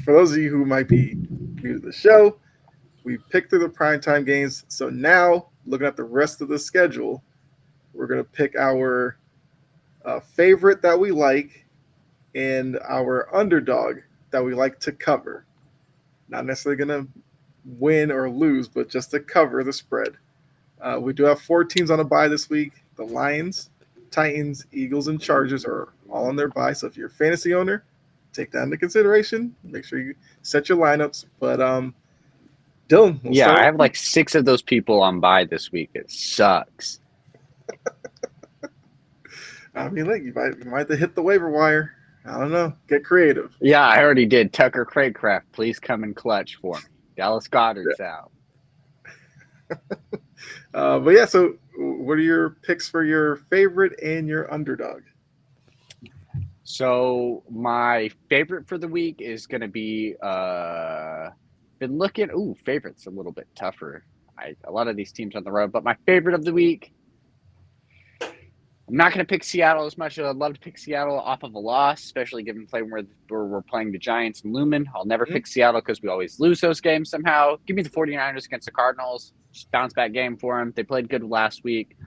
A: for those of you who might be new to the show, we picked through the primetime games. So now, looking at the rest of the schedule, we're going to pick our favorite that we like and our underdog that we like to cover. Not necessarily going to win or lose, but just to cover the spread. We do have 4 teams on a bye this week. The Lions, Titans, Eagles, and Chargers are all on their bye. So if you're a fantasy owner, take that into consideration. Make sure you set your lineups. But Dylan, we'll start.
C: I have like 6 of those people on bye this week. It sucks.
A: I mean, look, you might have to hit the waiver wire. I don't know. Get creative.
C: Yeah, I already did. Tucker Craycraft, please come and clutch for me. Dallas Goddard's out.
A: But yeah, so what are your picks for your favorite and your underdog?
C: So my favorite for the week is going to be been looking. Favorites a little bit tougher. A lot of these teams on the road, but my favorite of the week. I'm not going to pick Seattle as much as I'd love to pick Seattle off of a loss, especially given where we're playing the Giants and Lumen. I'll never pick Seattle because we always lose those games somehow. Give me the 49ers against the Cardinals. Just bounce back game for them. They played good last week.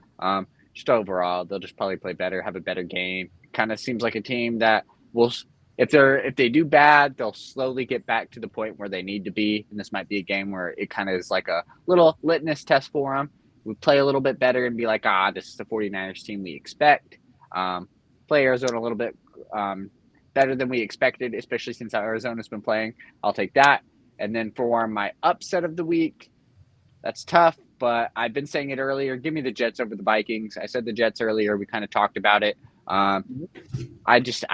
C: Just overall, they'll just probably play better, have a better game. Kind of seems like a team that will, if they do bad, they'll slowly get back to the point where they need to be. And this might be a game where it kind of is like a little litmus test for them. We play a little bit better and be like, this is the 49ers team we expect. Play Arizona a little bit better than we expected, especially since Arizona's been playing. I'll take that. And then for my upset of the week, that's tough, but I've been saying it earlier. Give me the Jets over the Vikings. I said the Jets earlier. We kind of talked about it. I just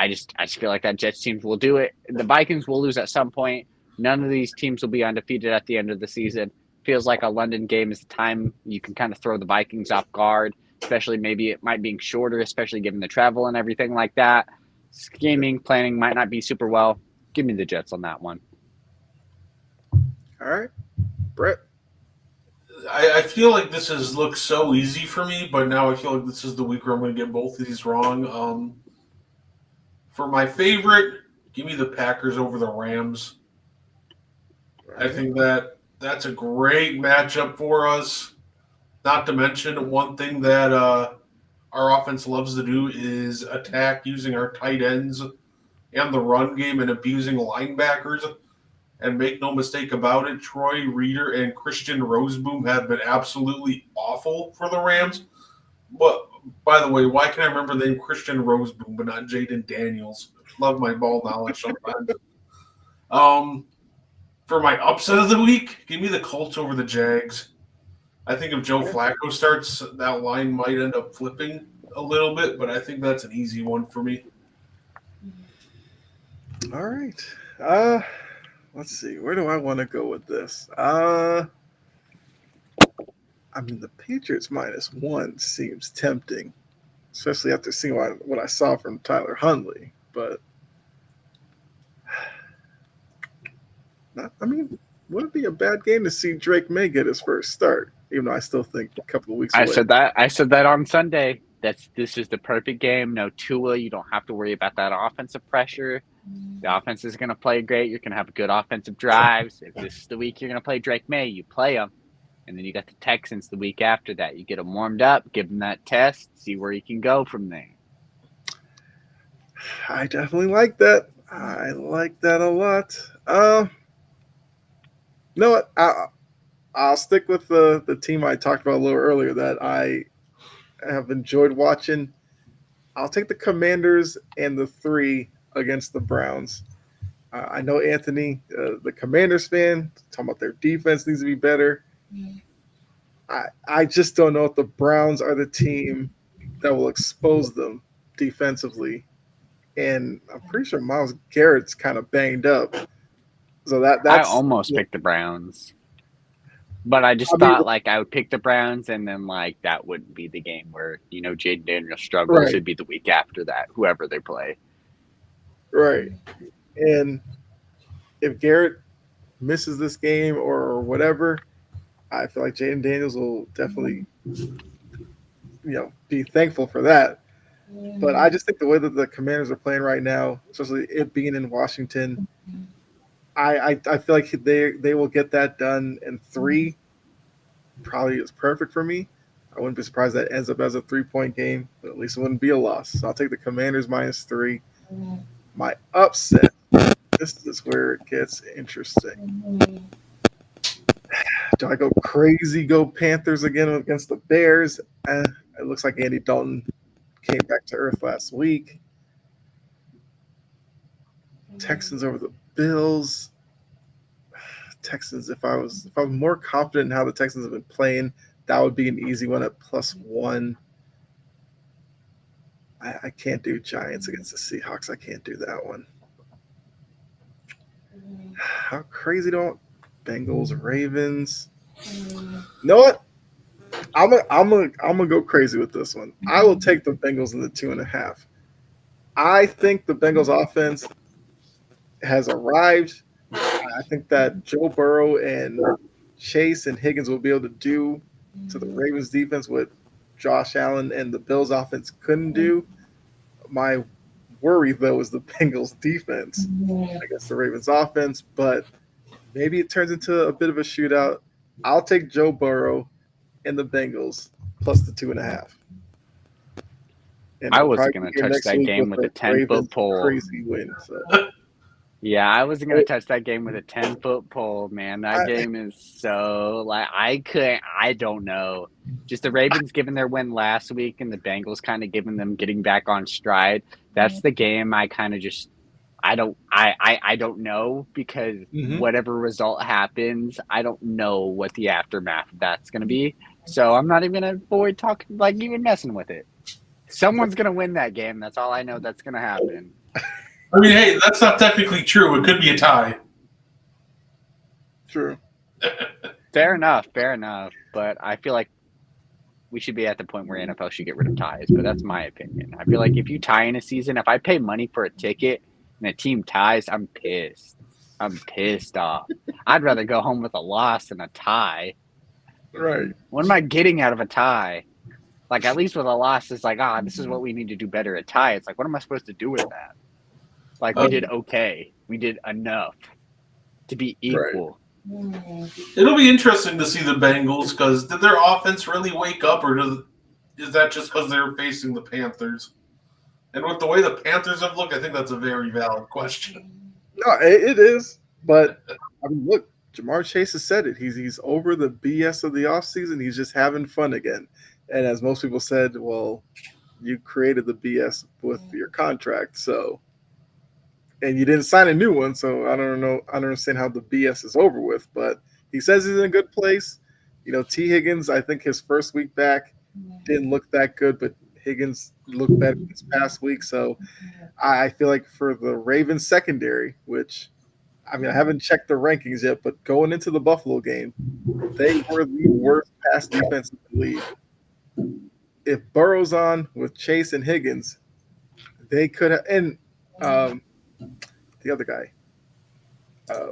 C: feel like that Jets team will do it. The Vikings will lose at some point. None of these teams will be undefeated at the end of the season. Feels like a London game is the time you can kind of throw the Vikings off guard, especially maybe it might being shorter, especially given the travel and everything like that. Scheming, planning might not be super well. Give me the Jets on that one.
A: All right, Brett.
B: I feel like this has looked so easy for me, but now I feel like this is the week where I'm going to get both of these wrong. For my favorite, give me the Packers over the Rams.
A: Right.
B: I think that's a great matchup for us. Not to mention, one thing that our offense loves to do is attack using our tight ends and the run game and abusing linebackers. And make no mistake about it, Troy Reader and Christian Roseboom have been absolutely awful for the Rams. But, by the way, why can I remember the name Christian Roseboom but not Jaden Daniels? Love my ball knowledge sometimes. For my upset of the week, give me the Colts over the Jags. I think if Joe Flacco starts, that line might end up flipping a little bit, but I think that's an easy one for me.
A: All right. Let's see. Where do I want to go with this? I mean, the Patriots -1 seems tempting, especially after seeing what I saw from Tyler Huntley. But I mean, would it be a bad game to see Drake May get his first start? Even though I still think a couple of weeks
C: I
A: away.
C: said that. I said that on Sunday. This is the perfect game. No Tua. You don't have to worry about that offensive pressure. The offense is going to play great. You're going to have good offensive drives. If this is the week you're going to play Drake May, you play him. And then you got the Texans the week after that. You get them warmed up, give them that test, see where you can go from there.
A: I definitely like that. I like that a lot. You know what? I'll stick with the team I talked about a little earlier that I have enjoyed watching. I'll take the Commanders and the 3 against the Browns. I know Anthony, the Commanders fan, talking about their defense needs to be better. I just don't know if the Browns are the team that will expose them defensively. And I'm pretty sure Myles Garrett's kind of banged up. So
C: I
A: that's
C: almost picked the Browns. But I just
A: I mean,
C: thought like I would pick the Browns and then like that wouldn't be the game where, Jaden Daniels struggles.
A: right,
C: It'd be the week after that, whoever they play.
A: right. And if Garrett misses this game or whatever, I feel like Jaden Daniels will definitely, be thankful for that. But I just think the way that the Commanders are playing right now, especially it being in Washington, I feel like they will get that done. And 3 probably is perfect for me. I wouldn't be surprised that ends up as a 3-point game, but at least it wouldn't be a loss. So I'll take the Commanders -3. My upset. This is where it gets interesting. Do I go crazy, go Panthers again against the Bears? It looks like Andy Dalton came back to earth last week. Texans over the Bills. Texans. If I'm more confident in how the Texans have been playing, that would be an easy one at +1. I can't do Giants against the Seahawks. I can't do that one. How crazy don't Bengals, Ravens? You know what? I'm gonna go crazy with this one. I will take the Bengals in the 2.5. I think the Bengals offense has arrived. I think that Joe Burrow and Chase and Higgins will be able to do to the Ravens defense what Josh Allen and the Bills offense couldn't do. My worry though is the Bengals defense against the Ravens offense, but maybe it turns into a bit of a shootout. I'll take Joe Burrow and the Bengals plus the 2.5. And
C: I
A: I'll
C: wasn't
A: probably
C: going
A: be
C: to
A: here
C: touch
A: next
C: that
A: week
C: game
A: with
C: with a
A: the
C: 10-foot
A: Ravens
C: pole.
A: crazy win. So
C: Yeah, I wasn't going to touch that game with a 10-foot pole, man. That
A: I,
C: game is so, like, I don't know. Just the Ravens giving their win last week and the Bengals kind of getting back on stride. That's the game I kind of just, I don't know because
A: Mhm.
C: whatever result happens, I don't know what the aftermath of that's going to be. So I'm not even going to avoid talking, like, even messing with it. Someone's going to win that game. That's all I know that's going to happen.
B: I mean, hey, that's not technically true. It could be a tie.
A: True.
C: Fair enough. But I feel like we should be at the point where NFL should get rid of ties. But that's my opinion. I feel like if you tie in a season, if I pay money for a ticket and a team ties, I'm pissed. I'm pissed off. I'd rather go home with a loss than a tie.
A: Right.
C: What am I getting out of a tie? Like, at least with a loss, it's like, this is what we need to do better at tie. It's like, what am I supposed to do with that? Like, we did okay. We did enough to be
A: Right.
C: equal.
B: It'll be interesting to see the Bengals because did their offense really wake up, or is that just because they're facing the Panthers? And with the way the Panthers have looked, I think that's a very valid question.
A: No, it is. But I mean, look, Jamar Chase has said it. He's over the BS of the offseason. He's just having fun again. And as most people said, well, you created the BS with your contract, so and you didn't sign a new one, so I don't know. I don't understand how the BS is over with. But he says he's in a good place. T. Higgins, I think his first week back didn't look that good, but Higgins looked better this past week. So I feel like for the Ravens secondary, which I mean I haven't checked the rankings yet, but going into the Buffalo game, they were the worst pass defense in the league. If Burrow's on with Chase and Higgins, they could have, and the other guy,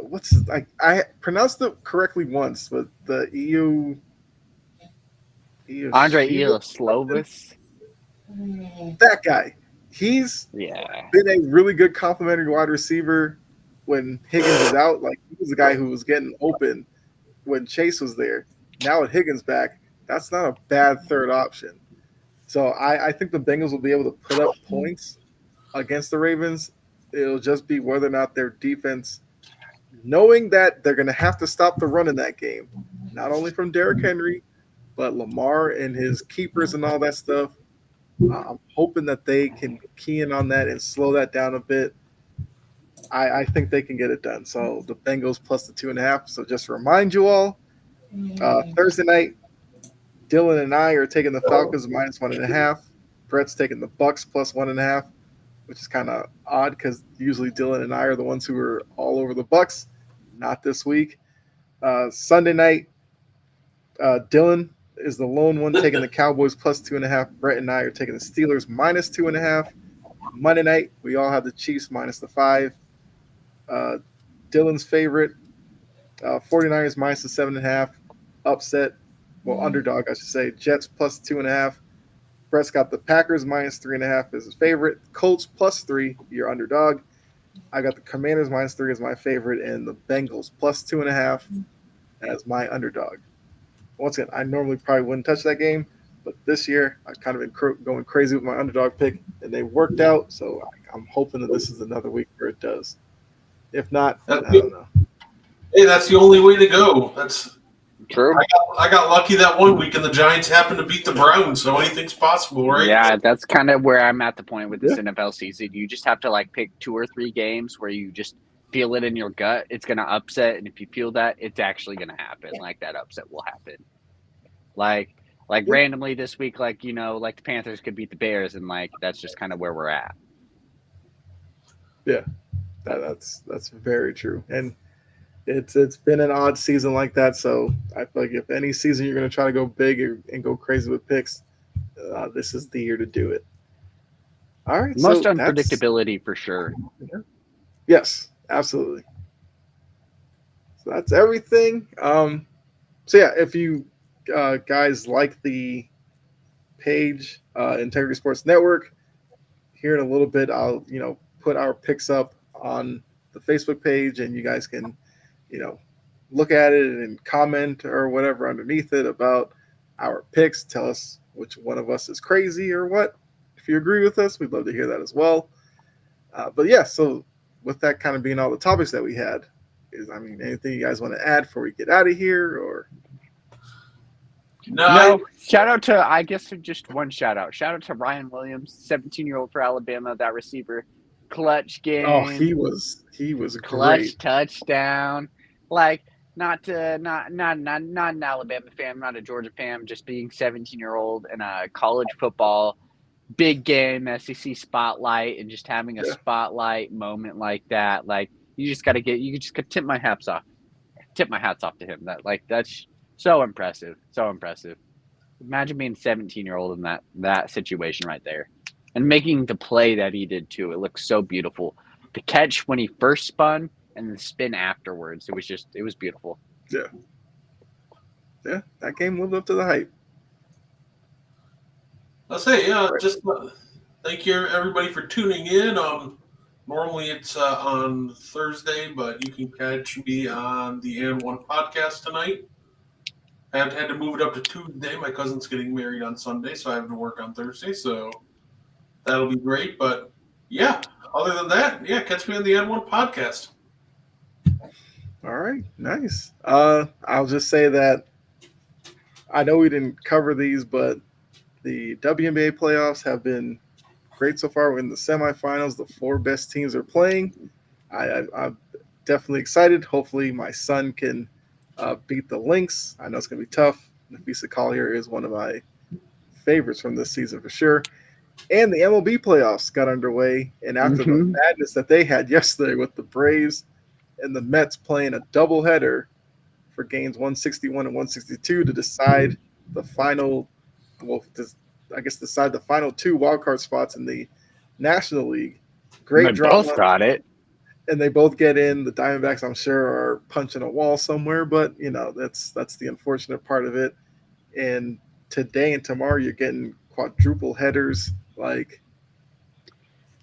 A: what's his, I pronounced it correctly once, but the EU
C: Andre
A: Shiva,
C: Ioslovis.
A: that guy, he's
C: Yeah.
A: been a really good complimentary wide receiver when Higgins is out. Like he was the guy who was getting open when Chase was there. Now with Higgins back, that's not a bad third option. So I think the Bengals will be able to put up points against the Ravens. It'll just be whether or not their defense, knowing that they're going to have to stop the run in that game, not only from Derrick Henry, but Lamar and his keepers and all that stuff. I'm hoping that they can key in on that and slow that down a bit. I think they can get it done. So the Bengals plus the 2.5. So just to remind you all, Thursday night, Dylan and I are taking the Falcons minus 1.5. Brett's taking the Bucks plus 1.5, which is kind of odd because usually Dylan and I are the ones who are all over the Bucks. Not this week. Sunday night, Dylan is the lone one taking the Cowboys plus 2.5. Brett and I are taking the Steelers minus 2.5. Monday night, we all have the Chiefs minus the 5. Uh, Dylan's favorite, 49ers minus the 7.5. Upset, well, underdog, I should say. Jets plus 2.5. Brett's got the Packers minus 3.5 as his favorite. Colts plus 3, your underdog. I got the Commanders minus 3 as my favorite, and the Bengals plus 2.5 as my underdog. Once again, I normally probably wouldn't touch that game, but this year I've kind of been going crazy with my underdog pick, and they worked out. So I'm hoping that this is another week where it does. If not, I don't know.
B: Hey, that's the only way to go. That's
C: True.
B: I got lucky that one week, and the Giants happened to beat the Browns, so anything's possible, right?
C: Yeah, that's kind of where I'm at the point with this
A: Yeah.
C: NFL season. You just have to like pick 2 or 3 games where you just feel it in your gut. It's going to upset, and if you feel that, it's actually going to happen. Like that upset will happen. Like
A: Yeah,
C: randomly this week, like like the Panthers could beat the Bears, and like that's just kind of where we're at.
A: yeah, that's very true, and it's been an odd season like that. So I feel like if any season you're going to try to go big and go crazy with picks, this is the year to do it. All right,
C: Most
A: so that's
C: unpredictability for sure.
A: yes, absolutely. So that's everything. So yeah, if you guys like the page, Integrity Sports Network, here in a little bit, I'll put our picks up on the Facebook page, and you guys can you know look at it and comment or whatever underneath it about our picks. Tell us which one of us is crazy or what. If you agree with us, we'd love to hear that as well. But yeah, so with that kind of being all the topics that we had, anything you guys want to add before we get out of here, or
B: No,
C: No, shout out to I guess just one shout out. Shout out to Ryan Williams, 17-year-old for Alabama, that receiver. Clutch
A: oh,
C: game,
A: he was great.
C: clutch touchdown. Like not an Alabama fan, I'm not a Georgia fan, just being 17-year-old in a college football big game, SEC spotlight, and just having a
A: Yeah,
C: spotlight moment like that. Like you just got to tip my hats off to him. That's so impressive. So impressive. Imagine being 17-year-old in that situation right there. And making the play that he did too. It looks so beautiful. The catch when he first spun and the spin afterwards. It was beautiful.
A: yeah, yeah. That game lived up to the hype.
B: I'll say, yeah,
A: Right.
B: just thank you everybody for tuning in. Normally it's on Thursday, but you can catch me on the N1 podcast tonight. I had to move it up to Tuesday. My cousin's getting married on Sunday, so I have to work on Thursday. So that'll be great. But yeah, other than that, yeah, catch me on the N1 podcast.
A: All right, nice. I'll just say that I know we didn't cover these, but the WNBA playoffs have been great so far. We're in the semifinals. The 4 best teams are playing. I'm definitely excited. Hopefully, my son can beat the Lynx. I know it's going to be tough. Nafisa Collier is one of my favorites from this season for sure. And the MLB playoffs got underway. And after the
C: Mm-hmm.
A: madness that they had yesterday with the Braves and the Mets playing a doubleheader for games 161 and 162 to decide the final, well, I guess decide the final 2 wildcard spots in the National League.
C: They
A: Great
C: both
A: drama.
C: got it.
A: and they both get in. The Diamondbacks, I'm sure, are punching a wall somewhere, but that's the unfortunate part of it. And today and tomorrow, you're getting quadruple headers. Like,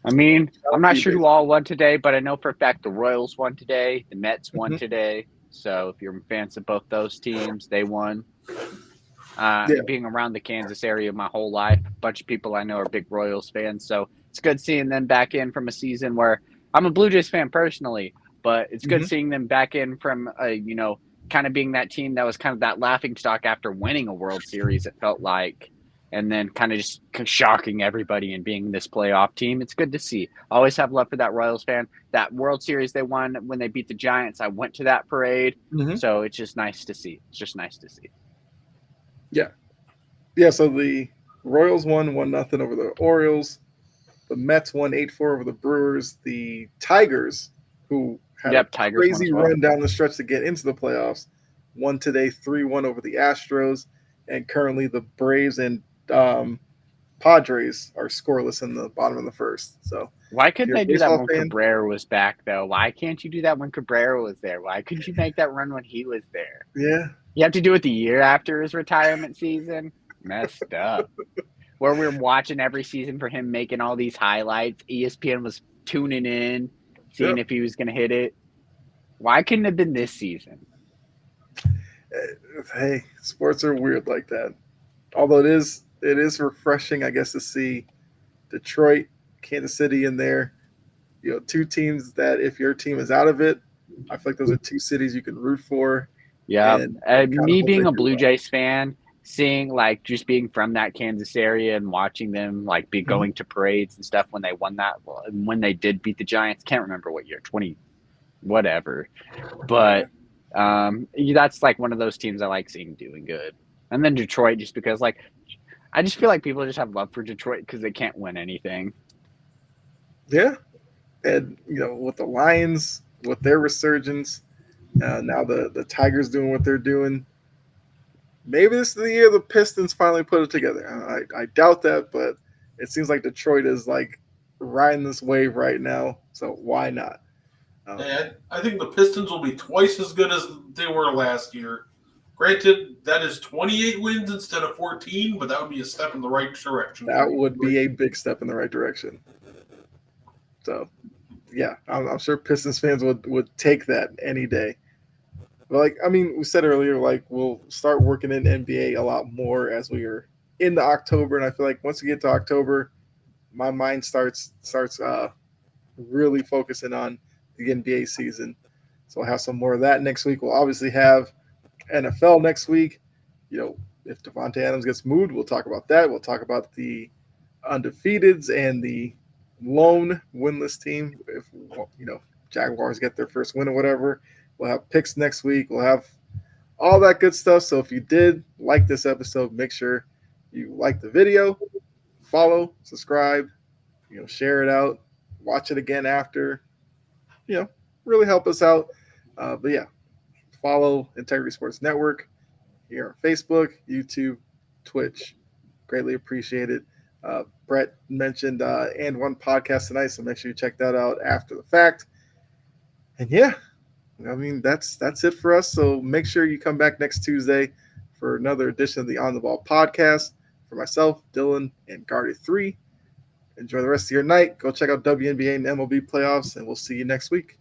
C: I mean, I'm
A: that'll
C: not
A: be
C: sure who
A: basically.
C: all won today, but I know for a fact the Royals won today, the Mets won
A: Mhm.
C: today. So if you're fans of both those teams, they won.
A: Yeah.
C: Being around the Kansas area my whole life, a bunch of people I know are big Royals fans. So it's good seeing them back in from a season where I'm a Blue Jays fan personally, but it's good
A: Hmm.
C: seeing them back in from kind of being that team that was kind of that laughing stock after winning a World Series. It felt like, and then kind of just shocking everybody and being this playoff team. It's good to see. I always have love for that Royals fan. That World Series they won when they beat the Giants, I went to that parade.
A: Hmm.
C: So it's just nice to see. It's just nice to see.
A: Yeah. Yeah. So the Royals won 1-0 over the Orioles. The Mets won 8-4 over the Brewers. The Tigers, who had a
C: Yep, Tigers won
A: crazy
C: as well.
A: run down the stretch to get into the playoffs, won today 3-1 over the Astros. And currently the Braves and um, Padres are scoreless in the bottom of the first. So
C: Why
A: if
C: couldn't
A: you're a
C: they do that
A: baseball
C: when
A: fan,
C: Cabrera was back, though? Why can't you do that when Cabrera was there? Why couldn't you make that run when he was there?
A: yeah,
C: You have to do it the year after his retirement season? Messed up. Where we were watching every season for him making all these highlights. ESPN was tuning in, seeing
A: yep.
C: if he was going to hit it. Why couldn't it have been this season?
A: Hey, sports are weird like that. Although it is refreshing, I guess, to see Detroit, Kansas City in there. Two teams that if your team is out of it, I feel like those are two cities you can root for
C: Yeah,
A: and kind of
C: me
A: hope they
C: being a
A: do
C: Blue
A: well.
C: Jays fan, seeing like just being from that Kansas area and watching them like be
A: Hmm.
C: going to parades and stuff when they won that, when they did beat the Giants. Can't remember what year, 20 whatever.
A: Yeah,
C: But that's like one of those teams I like seeing doing good. And then Detroit, just because like I just feel like people just have love for Detroit because they can't win anything.
A: yeah, and with the Lions, with their resurgence, now the Tigers doing what they're doing. Maybe this is the year the Pistons finally put it together. I doubt that, but it seems like Detroit is like riding this wave right now. So why not? Um,
B: And I think the Pistons will be twice as good as they were last year. Granted, that is 28 wins instead of 14, but that would be a step in the right direction
A: that
B: for
A: would
B: Detroit.
A: be a big step in the right direction. So yeah, I'm sure Pistons fans would take that any day. But like I mean, we said earlier, like we'll start working in NBA a lot more as we are into October, and I feel like once we get to October, my mind starts really focusing on the NBA season. So we'll have some more of that next week. We'll obviously have NFL next week. If Devontae Adams gets moved, we'll talk about that. We'll talk about the undefeateds and the lone winless team. If Jaguars get their first win or whatever, we'll have picks next week. We'll have all that good stuff. So if you did like this episode, make sure you like the video, follow, subscribe, share it out, watch it again after. You know, really help us out. But yeah, follow Integrity Sports Network here on Facebook, YouTube, Twitch. Greatly appreciate it. Brett mentioned and one podcast tonight, so make sure you check that out after the fact. And yeah, I mean that's it for us. So make sure you come back next Tuesday for another edition of the On the Ball podcast. For myself, Dylan, and Guardy3. Enjoy the rest of your night. Go check out WNBA and MLB playoffs, and we'll see you next week.